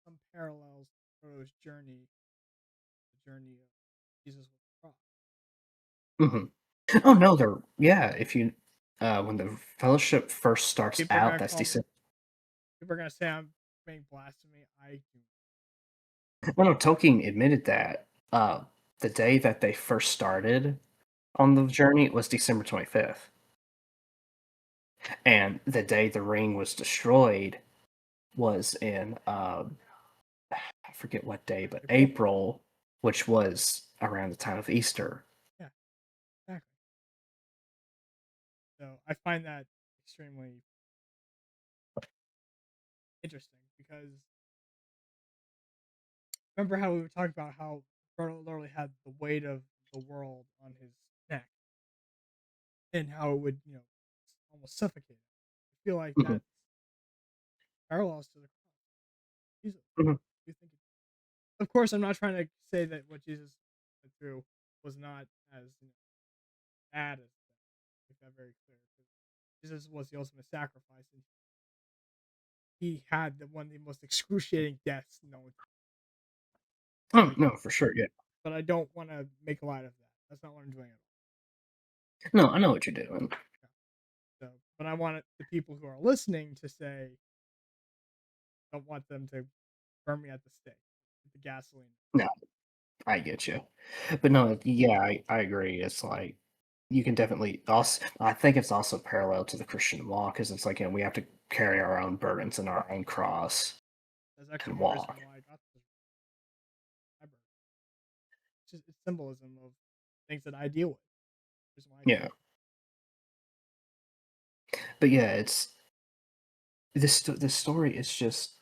some parallels to Frodo's journey, the journey of Jesus with the cross. Mhm. Right? Oh no, they're yeah. If you when the fellowship first starts People are out, gonna that's call me. December. People are gonna say I'm being blasphemy. I do. No, no, Tolkien admitted that the day that they first started on the journey was December 25th, and the day the ring was destroyed was in I forget what day, but April. April, which was around the time of Easter. Yeah, exactly. So I find that extremely interesting because remember how we were talking about how Frodo literally had the weight of the world on his neck and how it would, almost suffocate him. I feel like Mhm, that parallels to the cross. Jesus, mhm, you think? Of course, I'm not trying to say that what Jesus went through was not as bad as that. Make that very clear. 'Cause Jesus was the ultimate sacrifice, and he had one of the most excruciating deaths known. oh, Like, no, for sure, yeah. but I don't want to make light of that. That's not what I'm doing at No, I know what you're doing. all. So, but I want the people who are listening to say, don't want them to burn me at the stake, with the gasoline. No, I get you. But no, yeah, I agree. It's like you can definitely also. I think it's also parallel to the Christian walk because it's like we have to carry our own burdens and our own cross That's actually and the reason walk. why I got this fiber. It's symbolism of things that I deal with. That's why I got Yeah, but yeah, it's this story is just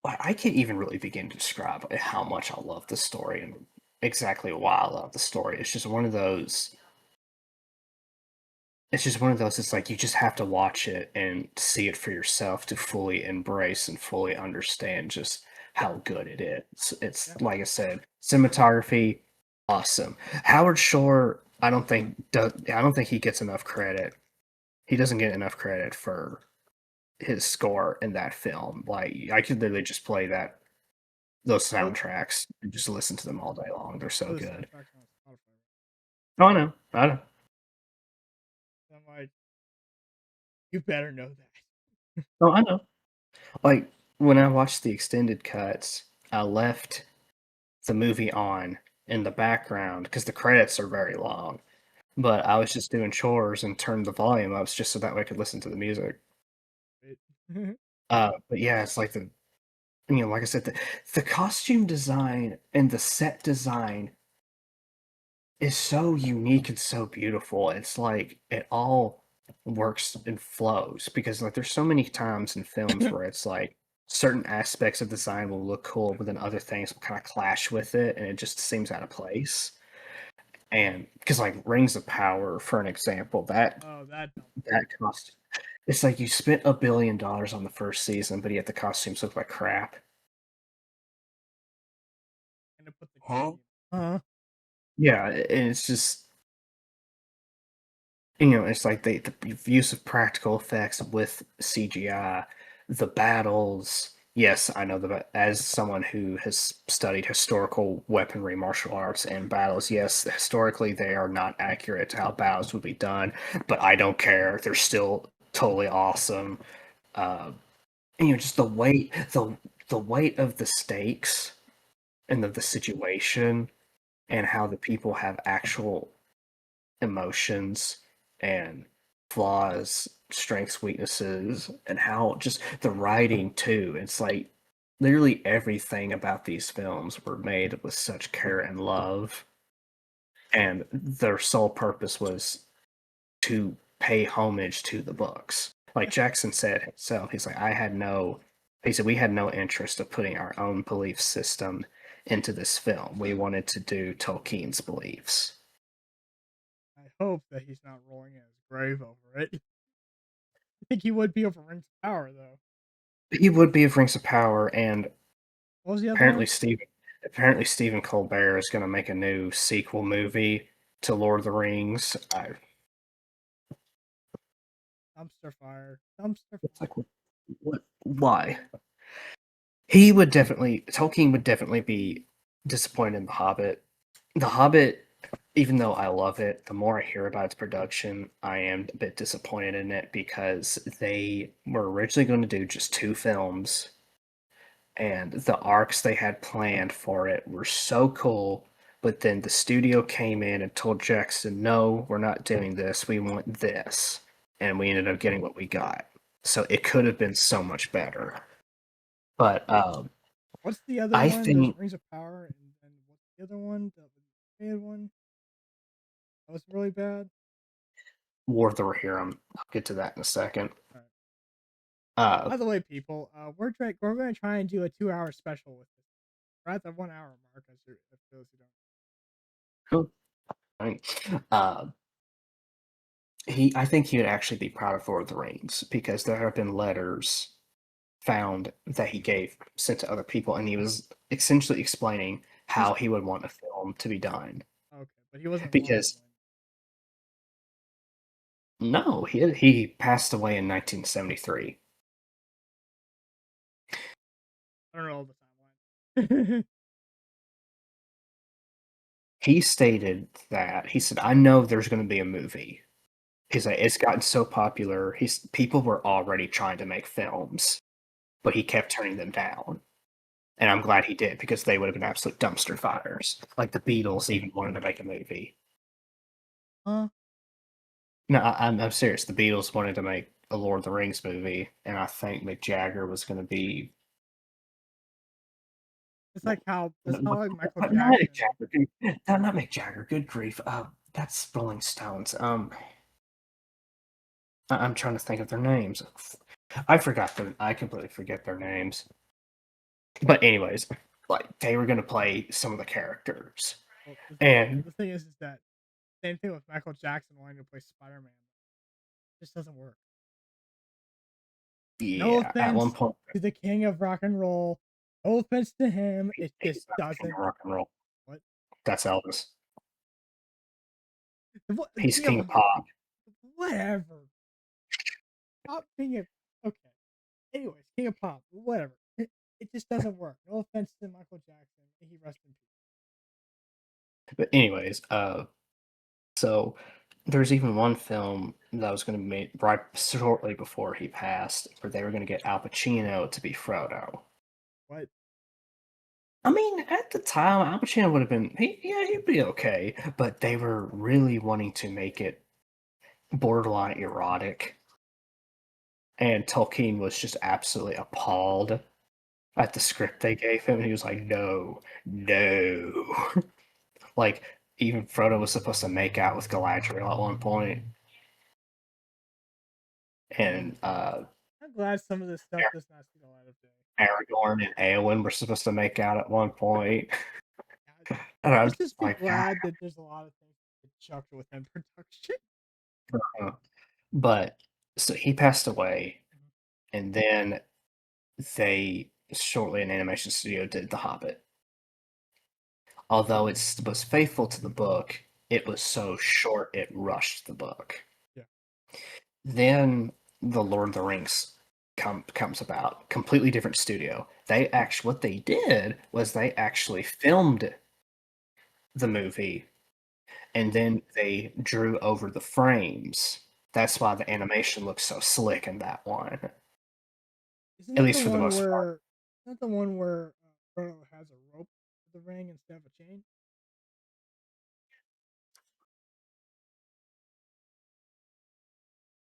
I can't even really begin to describe how much I love the story and exactly why I love the story. It's just one of those. It's just one of those. It's like you just have to watch it and see it for yourself to fully embrace and fully understand just how good it is. yeah. It's like I said, cinematography, awesome. Howard Shore, I don't think he gets enough credit. He doesn't get enough credit for his score in that film. Like I could literally just play those What soundtracks and yeah, just listen to them all day long. They're so what are the good. soundtracks on Spotify? Oh, I know. I know. I'm like, you better know that. Oh, I know. Like, when I watched the extended cuts, I left the movie on in the background because the credits are very long. But I was just doing chores and turned the volume up just so that way I could listen to the music. Right? But yeah, it's like like I said, the costume design and the set design is so unique and so beautiful. It's like it all works and flows because like there's so many times in films where it's like certain aspects of design will look cool, but then other things will kind of clash with it and it just seems out of place. And because like Rings of Power, for an example, Oh, that don't that costume, it's like you spent $1 billion on the first season, but yet the costumes look like crap. gonna put the key. Huh? Yeah, and it's just it's like the use of practical effects with CGI, the battles. Yes, I know as someone who has studied historical weaponry, martial arts, and battles, yes, historically they are not accurate to how battles would be done, but I don't care. They're still totally awesome. Uh, just the weight of the stakes and of the situation and how the people have actual emotions and flaws, strengths, weaknesses, and how just the writing too. It's like literally everything about these films were made with such care and love, and their sole purpose was to pay homage to the books. Like Jackson said himself, he's like, he said, we had no interest of putting our own belief system into this film. We wanted to do Tolkien's beliefs. I hope that he's not rolling in his grave over it. I think he would be over Rings of Power though. He would be of Rings of Power, and What was the other apparently one? Stephen Colbert is going to make a new sequel movie to Lord of the Rings. Dumpster fire. Dumpster It's like fire. what? Why? He would definitely Tolkien would definitely be disappointed in The Hobbit. The Hobbit, even though I love it, the more I hear about its production, I am a bit disappointed in it because they were originally going to do just two films, and the arcs they had planned for it were so cool. But then the studio came in and told Jackson, "No, we're not doing this. We want this," and we ended up getting what we got. So it could have been so much better. But What's the other I one? There's think Rings of Power, and then what's the other one? The animated one that was really bad. War of the Rohirrim. I'll get to that in a second. All right. Uh, By the way, people, we're gonna try and do a 2 hour special with this. We're at the 1 hour mark, as if those who don't. cool. Right. Uh, I think he would actually be proud of Lord of the Rings because there have been letters found that he gave sent to other people, and he was essentially explaining He's how he would want a film to be done. okay, but he wasn't alive Because when. no, he passed away in 1973. I don't know all the timeline. He stated that he said, "I know there's going to be a movie." He's like, "It's gotten so popular. He's people were already trying to make films, but he kept turning them down." And I'm glad he did because they would have been absolute dumpster fires. Like the Beatles even wanted to make a movie. Huh? No, I'm serious. The Beatles wanted to make a Lord of the Rings movie, and I think Mick Jagger was going to be It's like how it's how like Michael not Mick Jackson. Jagger. Not Mick Jagger. Good grief. That's Rolling Stones. I'm trying to think of their names. I forgot them. I completely forget their names. But anyways, like they were going to play some of the characters, Well, and the thing is that same thing with Michael Jackson wanting to play Spider Man. Just doesn't work. No yeah, at one offense point, to the king of rock and roll. No offense to him. It he's just not the king doesn't. of rock and roll. What? That's Elvis. The He's king king of of pop. whatever. Pop being a okay. Anyways, king of pop. Whatever. It just doesn't work. No offense to Michael Jackson. May he rest in peace. But anyways, So there's even one film that was going to be made right shortly before he passed, where they were going to get Al Pacino to be Frodo. What? I mean, at the time, Al Pacino would have been, yeah, he'd be okay, but they were really wanting to make it borderline erotic, and Tolkien was just absolutely appalled at the script they gave him. He was like, no, no. Like, even Frodo was supposed to make out with Galadriel at one point, and I'm glad some of this stuff does not see the light of day. Aragorn and Eowyn were supposed to make out at one point. God, And I'm let's just just be like, God. glad that there's a lot of things that get chucked within production. Uh, but so he passed away, Mhm. and then they shortly an animation studio did The Hobbit. Although it was faithful to the book, it was so short it rushed the book. Yeah. Then the Lord of the Rings comes about, completely different studio. They actually what they did was they actually filmed the movie and then they drew over the frames. That's why the animation looks so slick in that one, Isn't at that least for the most part. the one where Frodo has a rope for the ring instead of a chain?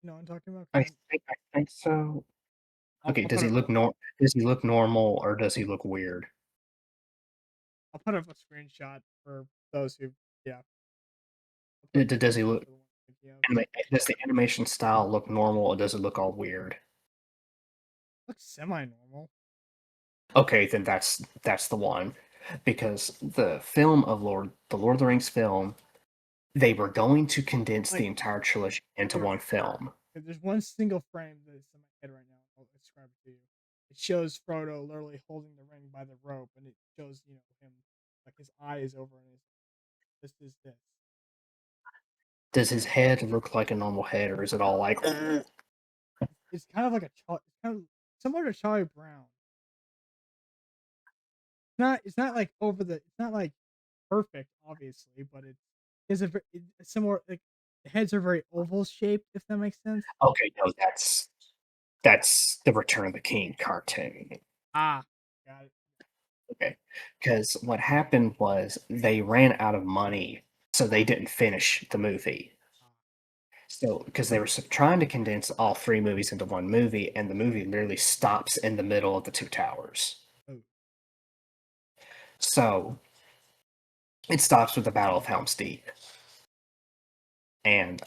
You know what I'm talking about? I Because I think so. Okay, I'll put up does he look normal or does he look weird? I'll put up a screenshot for those who yeah, I'll put up a Does he screenshot look for the one I'm thinking of. does the animation style look normal or does it look all weird? Looks semi-normal. Okay, then that's the one. Because the Lord of the Rings film, they were going to condense the Like entire trilogy into there, one film. there's one single frame that's in my head right now. I'll describe it to you. It shows Frodo literally holding the ring by the rope, and it shows him like his eye is over, and this is this. Does his head look like a normal head or is it all like It's kind of like it's kind of similar to Charlie Brown. It's not like over the. It's not like perfect, obviously, but it's similar. Like the heads are very oval shaped, if that makes sense. okay, no, that's the Return of the King cartoon. Ah, got it. Okay. Because what happened was they ran out of money, so they didn't finish the movie. Ah, So, because they were trying to condense all three movies into one movie, and the movie literally stops in the middle of the two towers. oh, So, it stops with the Battle of Helm's Deep. And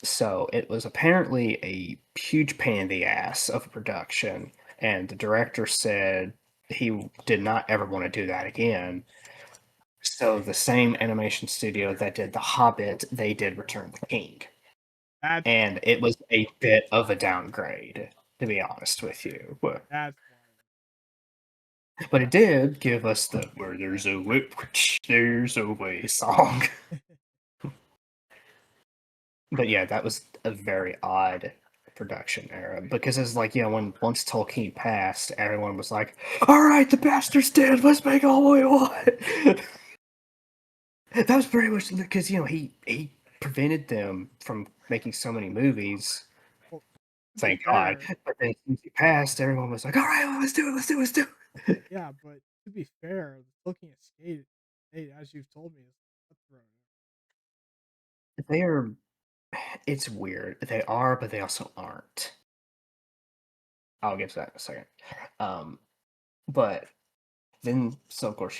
so it was apparently a huge pain in the ass of a production. And the director said he did not ever want to do that again. So the same animation studio that did The Hobbit, they did Return of the King. that's And it was a bit of a downgrade, to be honest with you. that's But it did give us the Where There's a Witch, There's a Way song. wild. But yeah, that was a very odd production era because it's like, when once Tolkien passed, everyone was like, all right, the bastard's dead, let's make all we want. That was pretty much because, he prevented them from making so many movies. Well, to be Thank God. fair, But then since he passed, everyone was like, all right, well, let's do it, let's do it, let's do it. yeah, but to be fair, looking at Skate, as you've told me, is cutthroat. They are, it's weird. They are, but they also aren't. I'll get to that in a second. Um, but then, so of course,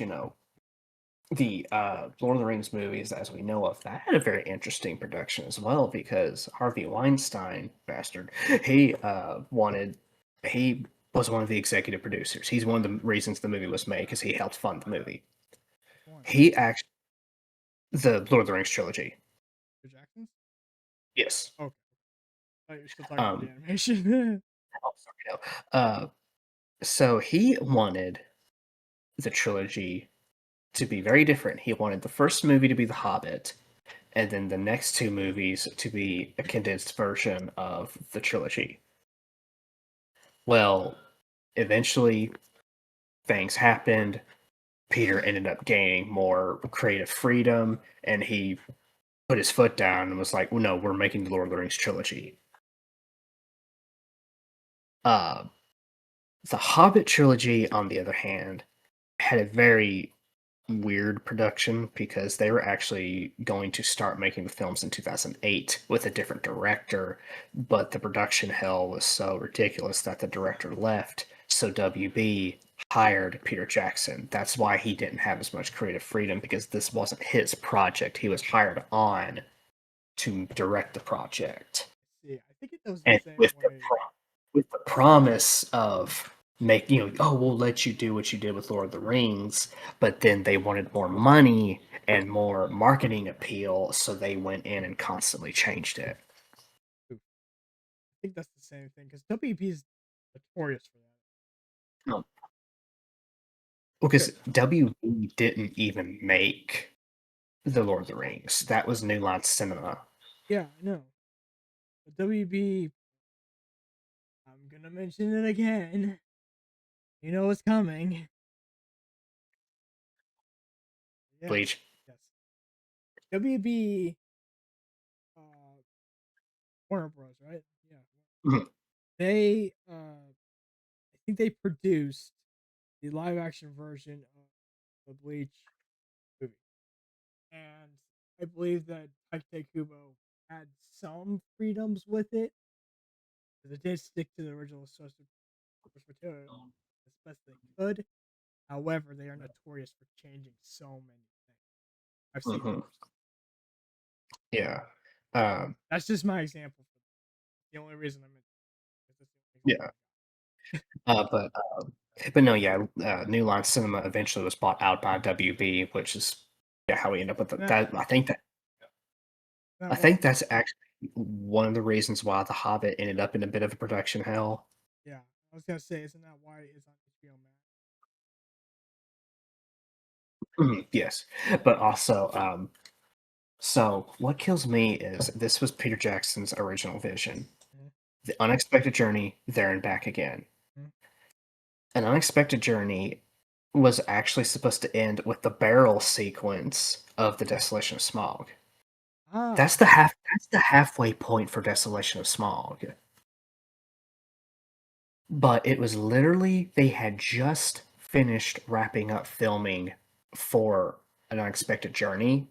the Lord of the Rings movies, as we know of, that had a very interesting production as well because Harvey Weinstein, bastard, he was one of the executive producers. He's one of the reasons the movie was made because he helped fund the movie. Which one? He actually, the Lord of the Rings trilogy. Peter Jackson's? Yes. Okay. I thought you were still talking about the Um. animation. Oh, sorry, no. So he wanted the trilogy to be very different. He wanted the first movie to be The Hobbit, and then the next two movies to be a condensed version of the trilogy. Well, eventually things happened. Peter ended up gaining more creative freedom, and he put his foot down and was like, well, "No, we're making the Lord of the Rings trilogy." Uh, the Hobbit trilogy, on the other hand, had a very weird production because they were actually going to start making the films in 2008 with a different director, but the production hell was so ridiculous that the director left. So WB hired Peter Jackson. That's why he didn't have as much creative freedom, because this wasn't his project. He was hired on to direct the project. See, I think it was the And same way. with the promise of oh, we'll let you do what you did with Lord of the Rings, but then they wanted more money and more marketing appeal, so they went in and constantly changed it. I think that's the same thing because WB is notorious for that. No, Good. because WB didn't even make the Lord of the Rings. That was New Line Cinema. Yeah, I know. But WB, I'm gonna mention it again. You know what's coming. Yeah. Bleach. Yes. WB, Warner Bros. Right? Yeah. Mhm. They, I think they produced the live action version of the Bleach movie, and I believe that Taike Kubo had some freedoms with it, because it did stick to the original source material as best they could. However, they are notorious for changing so many things. I've seen it Mhm. firsthand. Yeah. Um, That's just my example. The only reason I'm in, because that's the only yeah. example. Uh, but but no, yeah. New Line Cinema eventually was bought out by WB, which is yeah how we end up with Isn't that. I that why? think that's actually one of the reasons why The Hobbit ended up in a bit of a production hell. Yeah, I was gonna say, isn't that why it's on HBO Max? Mhm, yes, but also, so what kills me is this was Peter Jackson's original vision. Mm-hmm. The Unexpected Journey, There and Back Again. Mm-hmm. An Unexpected Journey was actually supposed to end with the barrel sequence of the Desolation of Smog. Ah, That's the halfway point for Desolation of Smog. But it was literally they had just finished wrapping up filming for An Unexpected Journey,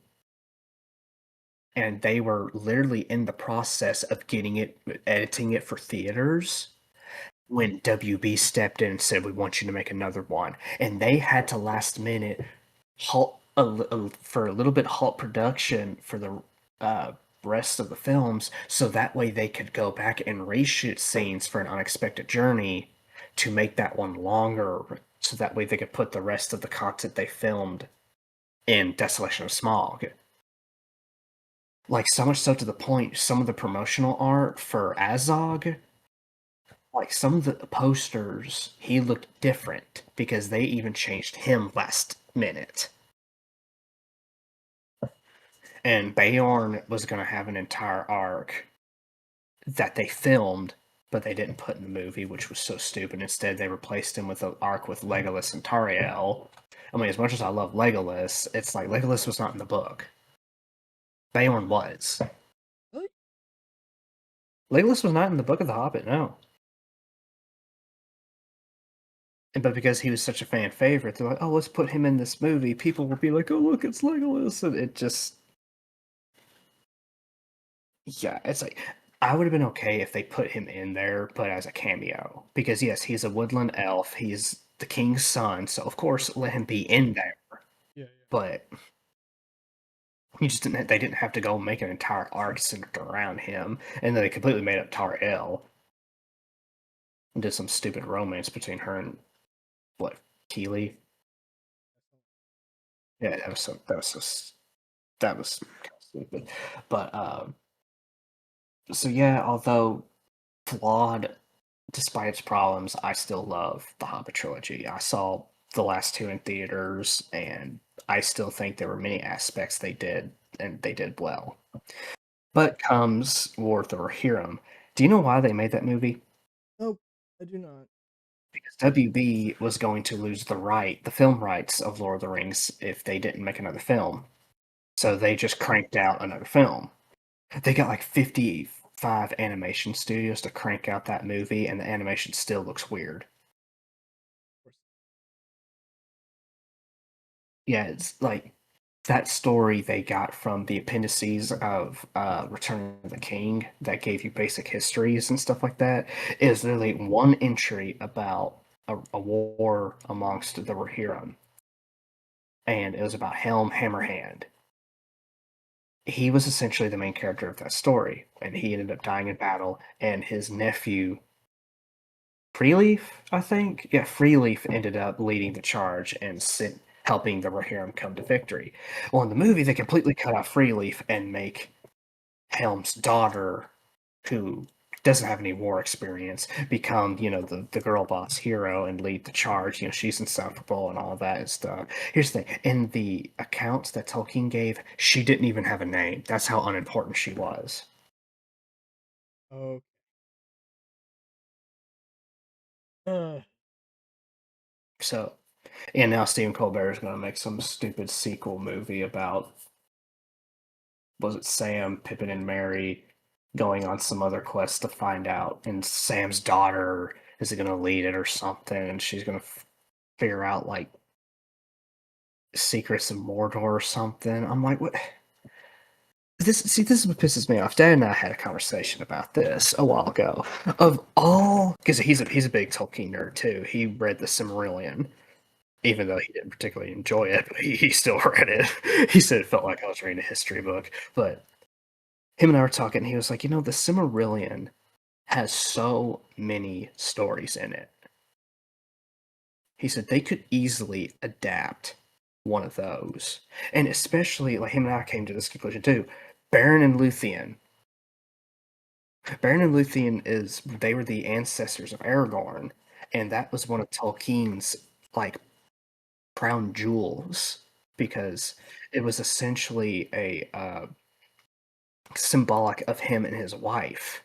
and they were literally in the process of getting it editing it for theaters when WB stepped in and said, "We want you to make another one," and they had to last minute for a little bit halt production for the uh, rest of the films, so that way they could go back and reshoot scenes for An Unexpected Journey to make that one longer, so that way they could put the rest of the content they filmed in Desolation of Smog. Like so much so to the point, some of the promotional art for Azog, like some of the posters, he looked different because they even changed him last minute. And Beorn was going to have an entire arc that they filmed, but they didn't put in the movie, which was so stupid. Instead, they replaced him with an arc with Legolas and Tariel. I mean, as much as I love Legolas, it's like Legolas was not in the book. Beorn was. really? Legolas was not in the book of The Hobbit, no. But because he was such a fan favorite, they're like, "Oh, let's put him in this movie." People will be like, "Oh, look, it's Legolas," and it just, yeah, it's like I would have been okay if they put him in there, but as a cameo, because yes, he's a woodland elf, he's the king's son, so of course let him be in there. Yeah, But you just didn't. They didn't have to go make an entire arc centered around him, and then they completely made up Tar El and did some stupid romance between her and what Keeley. Yeah, that was kind of stupid. But so yeah, although flawed despite its problems, I still love the Hobbit trilogy. I saw the last two in theaters, and I still think there were many aspects they did, and they did well. But comes War of the Rohirrim. Do you know why they made that movie? Nope, I do not. because WB was going to lose the film rights of Lord of the Rings if they didn't make another film. So they just cranked out another film. They got like 55 animation studios to crank out that movie, and the animation still looks weird. Of course. Yeah, it's like that story they got from the appendices of Return of the King that gave you basic histories and stuff like that is literally one entry about a war amongst the Rohirrim, and it was about Helm Hammerhand. He was essentially the main character of that story, and he ended up dying in battle, and his nephew Freeleaf, I think. Yeah, Freeleaf ended up leading the charge and helping the Rohirrim come to victory. Well, in the movie, they completely cut out Freeleaf and make Helm's daughter, who doesn't have any war experience, become, the girl boss hero and lead the charge. She's insufferable and all that stuff. Here's the thing. In the accounts that Tolkien gave, she didn't even have a name. That's how unimportant she was. Okay. So, and now Stephen Colbert is going to make some stupid sequel movie about, was it Sam, Pippin, and Mary going on some other quest to find out, and Sam's daughter is going to lead it or something, and she's going to figure out like secrets of Mordor or something. I'm like, what? This is what pisses me off. Dad and I had a conversation about this a while ago. Of all, because he's a big Tolkien nerd too. He read the Silmarillion, even though he didn't particularly enjoy it. But he still read it. He said it felt like I was reading a history book. But him and I were talking. And he was like, the Silmarillion has so many stories in it. He said they could easily adapt one of those, and especially like him and I came to this conclusion too. Beren and Luthien Beren and Luthien is they were the ancestors of Aragorn, and that was one of Tolkien's like crown jewels because it was essentially a symbolic of him and his wife.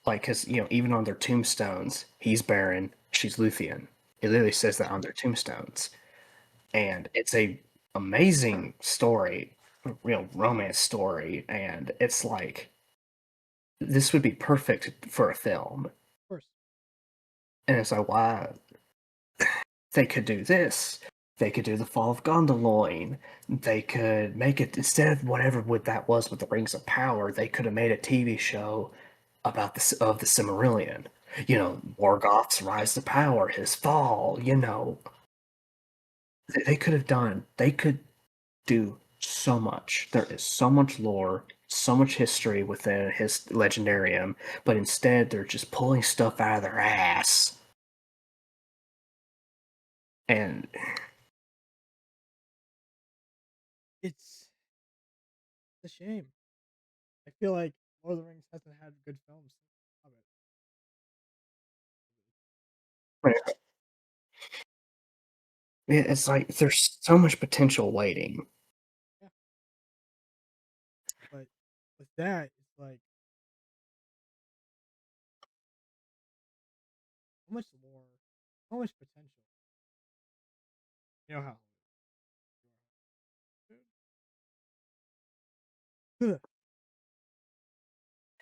Like, because even on their tombstones, he's Beren, she's Luthien. It literally says that on their tombstones, and it's a amazing story, real romance story, and it's like this would be perfect for a film. Of course. And it's like, why they could do this? They could do the Fall of Gondolin. They could make it instead of whatever that was with the Rings of Power. They could have made a TV show about the Silmarillion. Morgoth's rise to power, his fall. They could have done. They could do so much. There is so much lore, so much history within his legendarium, but instead they're just pulling stuff out of their ass. And It's a shame. I feel like Lord of the Rings hasn't had good films since The Hobbit. it's like there's so much potential waiting. Yeah, but with that, it's like how much more, how much potential. You know how.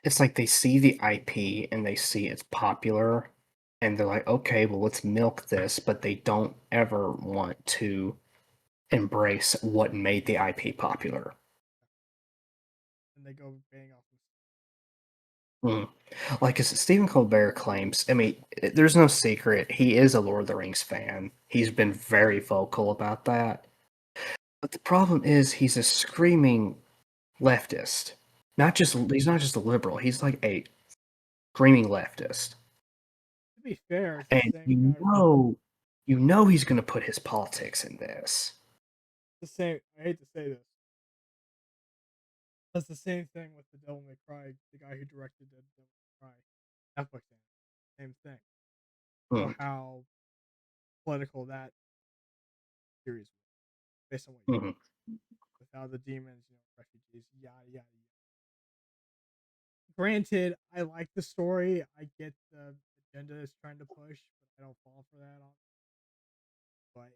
It's like they see the IP and they see it's popular and they're like, okay, well, let's milk this, but they don't ever want to embrace what made the IP popular. And they go bang off. Mm. Like, as Stephen Colbert claims, I mean, there's no secret. He is a Lord of the Rings fan. He's been very vocal about that. But the problem is, he's a screaming leftist. He's not just a liberal. He's like a screaming leftist. To be fair, it's the And same guy. he's going to put his politics in this. The same. I hate to say this. That's the same thing with the Devil May Cry. The guy who directed the Devil May Cry Netflix anime. Same thing. You know Mm, how political that series was, based on what you mhm. with how the demons, refugees, yada yada yada. Granted, I like the story. I get the agenda is trying to push, but I don't fall for that. But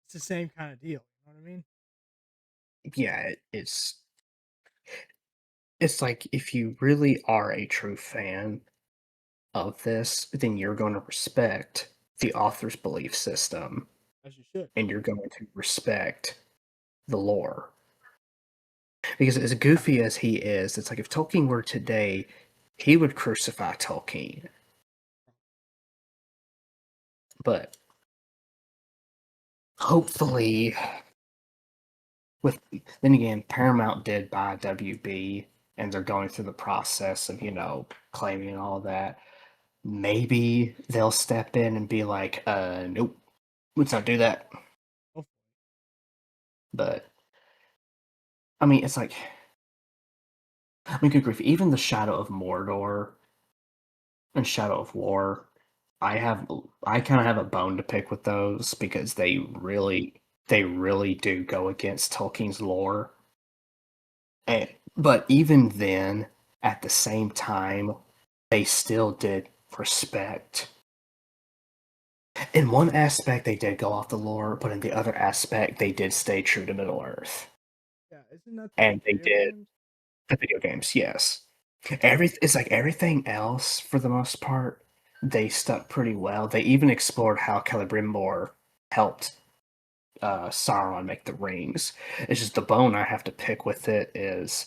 it's the same kind of deal. You know what I mean? Yeah, it's like if you really are a true fan of this, then you're going to respect the author's belief system As you should. and you're going to respect the lore. Because as goofy as he is, it's like if Tolkien were today, he would crucify Tolkien. But hopefully, with then again, Paramount did buy WB, and they're going through the process of claiming all that. Maybe they'll step in and be like, nope, let's not do that. Hopefully. But I mean, it's like, I mean, good grief, even the Shadow of Mordor and Shadow of War, I have, I kind of have a bone to pick with those because they really do go against Tolkien's lore. And, but even then, at the same time, they still did respect. In one aspect, they did go off the lore, but in the other aspect, they did stay true to Middle Earth. Yeah, isn't that the And they video did games? the video games, yes. It's like everything else, for the most part, they stuck pretty well. They even explored how Celebrimbor helped Sauron make the rings. It's just the bone I have to pick with it is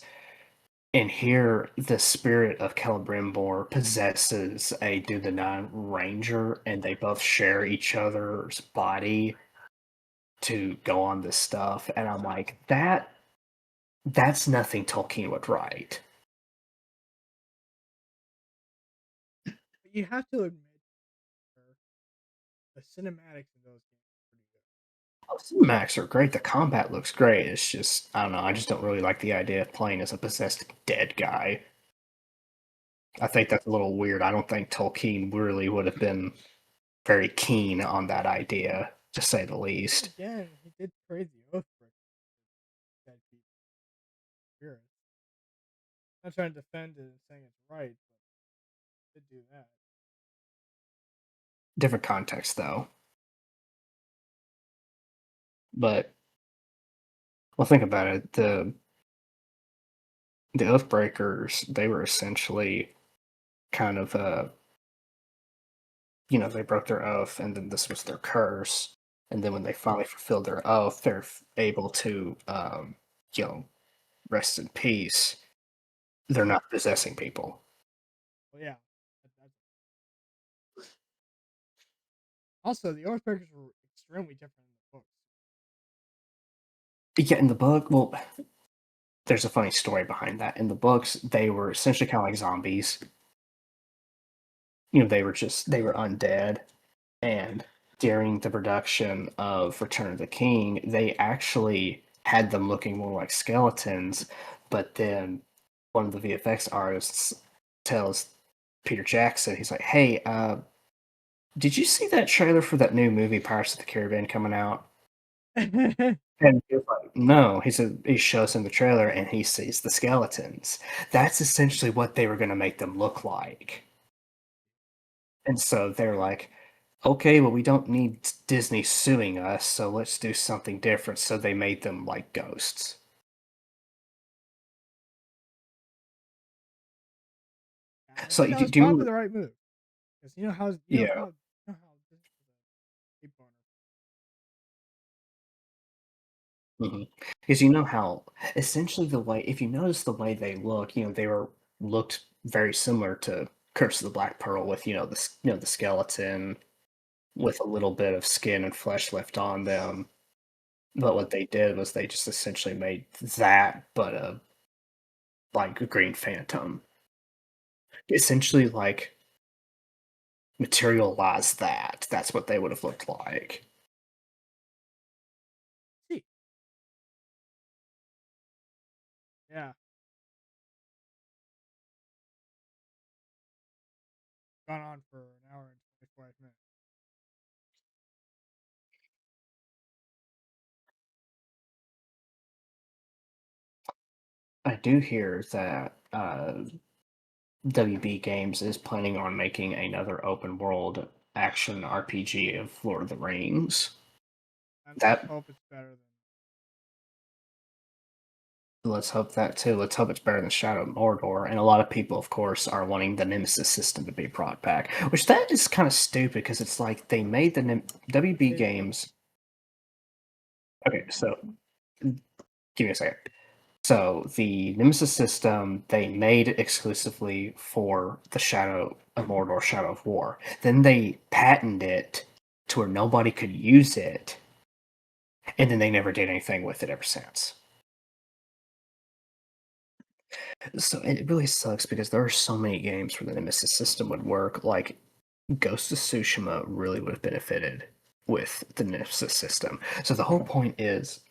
in here the spirit of Celebrimbor possesses a Do the Nine Ranger, and they both share each other's body to go on this stuff. And I'm like, that's nothing Tolkien would write. But you have to admit, the cinematics in those games are pretty good. Oh, cinematics are great. The combat looks great. It's just I don't know. I just don't really like the idea of playing as a possessed dead guy. I think that's a little weird. I don't think Tolkien really would have been very keen on that idea, to say the Then least. again, he did trade the oath for dead people spirits. I'm not trying to defend it and saying it's right, but he did do that. Different context, though. But well, think about it. The Oathbreakers, they were essentially kind of they broke their oath, and then this was their curse. And then when they finally fulfilled their oath, they're able to you know rest in peace. They're not possessing people. Well, yeah. Also, the Oathbreakers were extremely different in the books. Yeah, in the book, well, there's a funny story behind that. In the books, they were essentially kind of like zombies. They were undead, and during the production of Return of the King, they actually had them looking more like skeletons. But then one of the VFX artists tells Peter Jackson, he's like, "Hey, did you see that trailer for that new movie Pirates of the Caribbean coming out?" And he was like, "No." He said he shows him the trailer and he sees the skeletons. That's essentially what they were going to make them look like. And so they're like, okay, well, we don't need Disney suing us, so let's do something different. So they made them like ghosts. I So think that you was probably do, the right move because yeah, you know how this is a ape owner. because you know how essentially the way, if you notice the way they look, they were looked very similar to Curse of the Black Pearl with the skeleton with a little bit of skin and flesh left on them. But what they did was they just essentially made that, but like a Green Phantom. Essentially, like materialize that. That's what they would have looked like. See, yeah, gone on for an hour and 25 minutes. I do hear that WB Games is planning on making another open world action RPG of Lord of the Rings. And let's That hope it's better than. Let's hope that too. Let's hope it's better than Shadow of Mordor. And a lot of people, of course, are wanting the Nemesis system to be brought back, which that is kind of stupid because it's like they made the WB They did. Games. Okay, so give me a second. So the Nemesis system they made exclusively for the Shadow of Mordor, Shadow of War. Then they patented it to where nobody could use it, and then they never did anything with it ever since. So it really sucks because there are so many games where the Nemesis system would work. Like Ghost of Tsushima really would have benefited with the Nemesis system. So the whole point is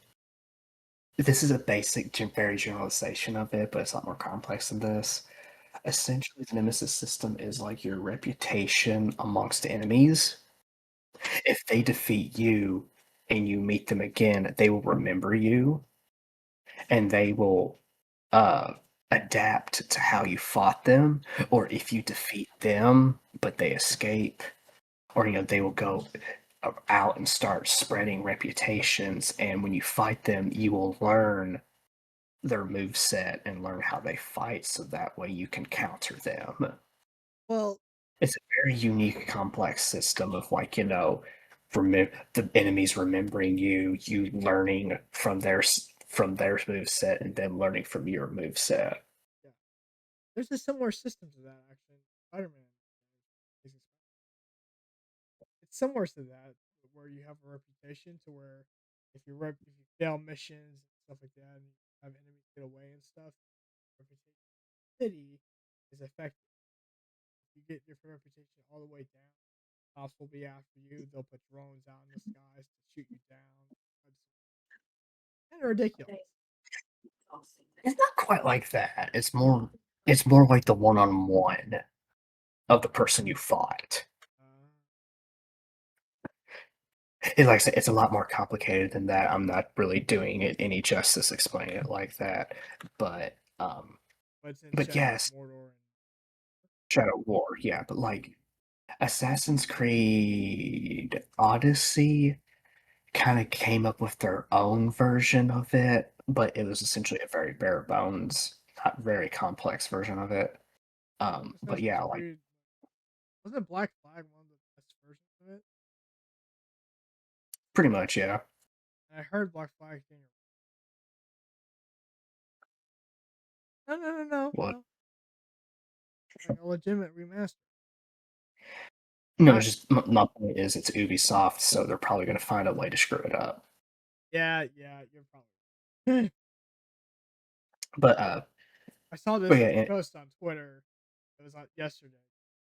this is a basic, very generalization of it, but it's a lot more complex than this. Essentially, the Nemesis system is like your reputation amongst enemies. If they defeat you and you meet them again, they will remember you and they will uh, adapt to how you fought them. Or if you defeat them but they escape, or they will go out and start spreading reputations. And when you fight them, you will learn their move set and learn how they fight, so that way you can counter them. Well, It's a very unique, complex system of like the enemies remembering you, you learning from their move set, and them learning from your move set. yeah. There's a similar system to that actually. Spider-Man. It's similar to that, where you have a reputation to where if you fail missions and stuff like that, and you have enemies get away and stuff, reputation city is affected. If you get your reputation all the way down, cops will be after you. They'll put drones out in the skies to shoot you down. It's kind of ridiculous. It's not quite like that. It's more like the one-on-one of the person you fought. Uh, Like I said, it's a lot more complicated than that. I'm not really doing it any justice explaining it like that. But but it's in but Shadow of yes, Mordor, and Shadow War, yeah, but like Assassin's Creed Odyssey kind of came up with their own version of it, but it was essentially a very bare bones, not very complex version of it. But Assassin's yeah, like Creed wasn't Black Flag one of the best versions of it? pretty much, yeah. And I heard Black Flag thing. No, no, no, no, What? no. Like a legitimate remaster. No, Not. it's just my point is it's Ubisoft, so they're probably going to find a way to screw it up. Yeah, yeah, you're probably. But I saw but this yeah, post on Twitter. It was on yesterday.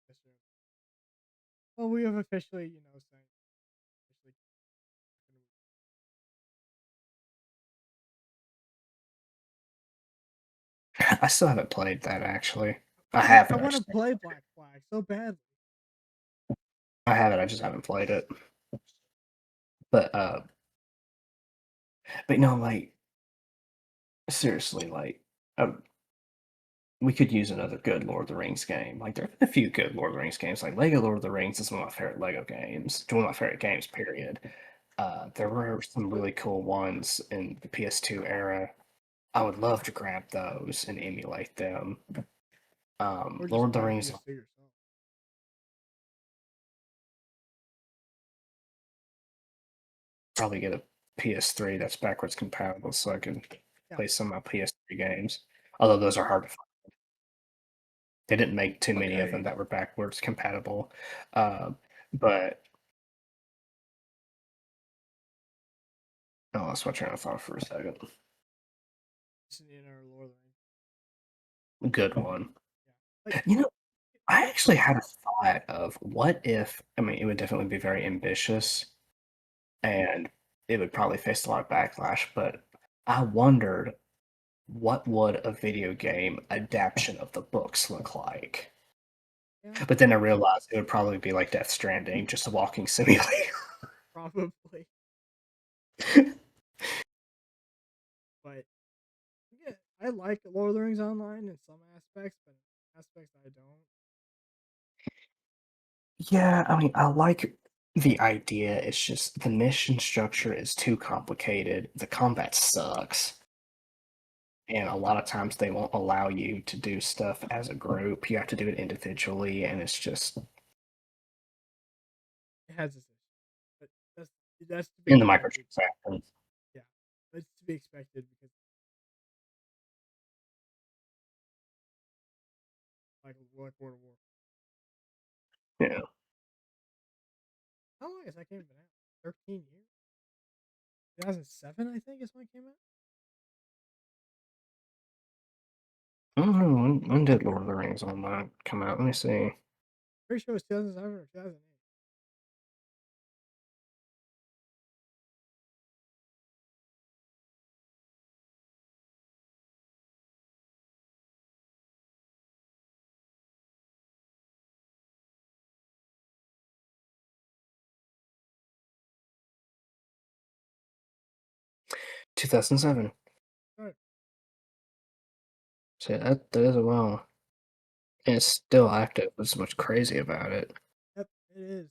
Yesterday. Well, we have officially, saying officially. I still haven't played that actually. I haven't. I I want to just play Black Flag so badly. I haven't. I just haven't played it. But like seriously, like um, we could use another good Lord of the Rings game. Like there are a few good Lord of the Rings games. Like Lego Lord of the Rings is one of my favorite Lego games. It's one of my favorite games. Period. There were some really cool ones in the PS2 era. I would love to grab those and emulate them. Or Lord just of the buy a Rings, PS2 yourself. probably get a PS3 that's backwards compatible so I can Yeah. play some of my PS3 games. Although those are hard to find. They didn't make too many of them Okay. that were backwards compatible. Uh, but oh, that's my train of thought for a second. Disney and our Lord of the Rings. Good one. Yeah. Like, You know, I what? actually had a thought of what if, I mean, it would definitely be very ambitious and it would probably face a lot of backlash, but I wondered what would a video game adaptation of the books look like? Yeah, But then I realized it would probably be like Death Stranding, just a walking simulator. probably. But yeah, I like Lord of the Rings Online in some aspects, but aspects I don't. Yeah, I mean, I like the idea. It's just the mission structure is too complicated. The combat sucks. And a lot of times they won't allow you to do stuff as a group. You have to do it individually, and it's just It has its issues, but that's that's to be in the expected. microtransactions. Yeah, that's to be expected because like World of War. Yeah. How long has that game been out? 13 years. 2007, I think, is when it came out. I don't know when did Lord of the Rings Online come out? Let me see. Pretty sure it was 2007 or 2008. 2007. Right. So that is a while. And it's still active. What's so much crazy about it? Yep, it is.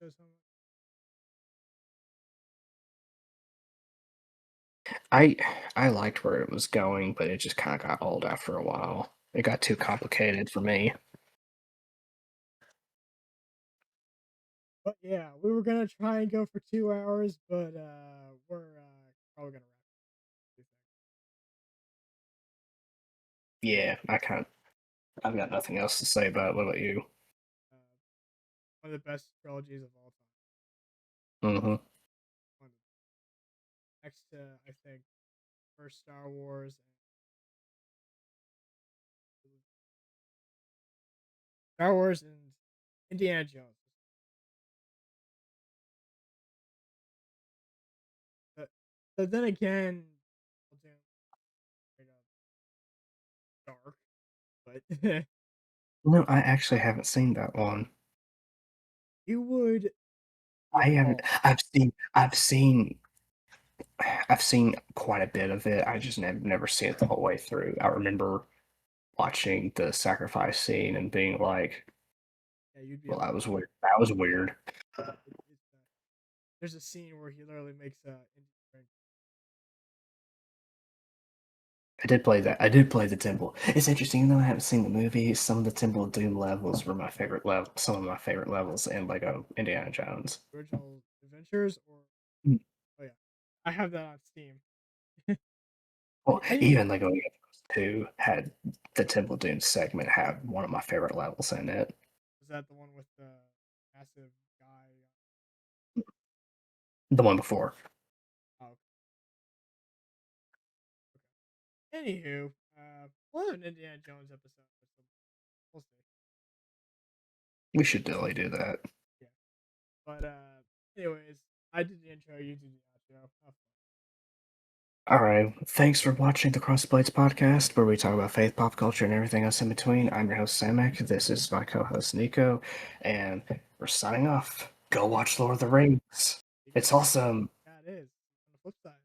Shows how much. I I liked where it was going, but it just kind of got old after a while. It got too complicated for me. But yeah, we were gonna try and go for 2 hours, but we're probably gonna wrap it. Yeah, I've got nothing else to say about it. What about you? Uh, one of the best trilogies of all time. Hmm. One of next to I think first Star Wars and Indiana Jones. But then again, I'll do straight up dark. But No, I actually haven't seen that one. you would I haven't. recall. I've seen quite a bit of it. I just never seen it the whole way through. I remember watching the sacrifice scene and being like, Yeah, you'd be "Well, able to that was recall. weird. That was weird." There's a scene where he literally makes a Indian drink. I did play that. I did play the Temple. It's interesting, even though I haven't seen the movie. Some of the Temple of Doom levels were my favorite level. Some of my favorite levels in Lego Indiana Jones. Original adventures or Mm. oh yeah, I have that on Steam. Well, Anywho, even Lego Adventures 2 had the Temple of Doom segment had one of my favorite levels in it. was that the one with the massive guy? The one before. Oh, okay. Anywho, we'll have an Indiana Jones episode. We'll see. We should definitely do that. Yeah, but anyways, I did the intro. You did the outro. Have fun. All right. Thanks for watching the Crossblades podcast, where we talk about faith, pop culture, and everything else in between. I'm your host, Samekh. This is my co host, Neeko, and we're signing off. Go watch Lord of the Rings. You It's go. awesome. Yeah, it is. On the flip side.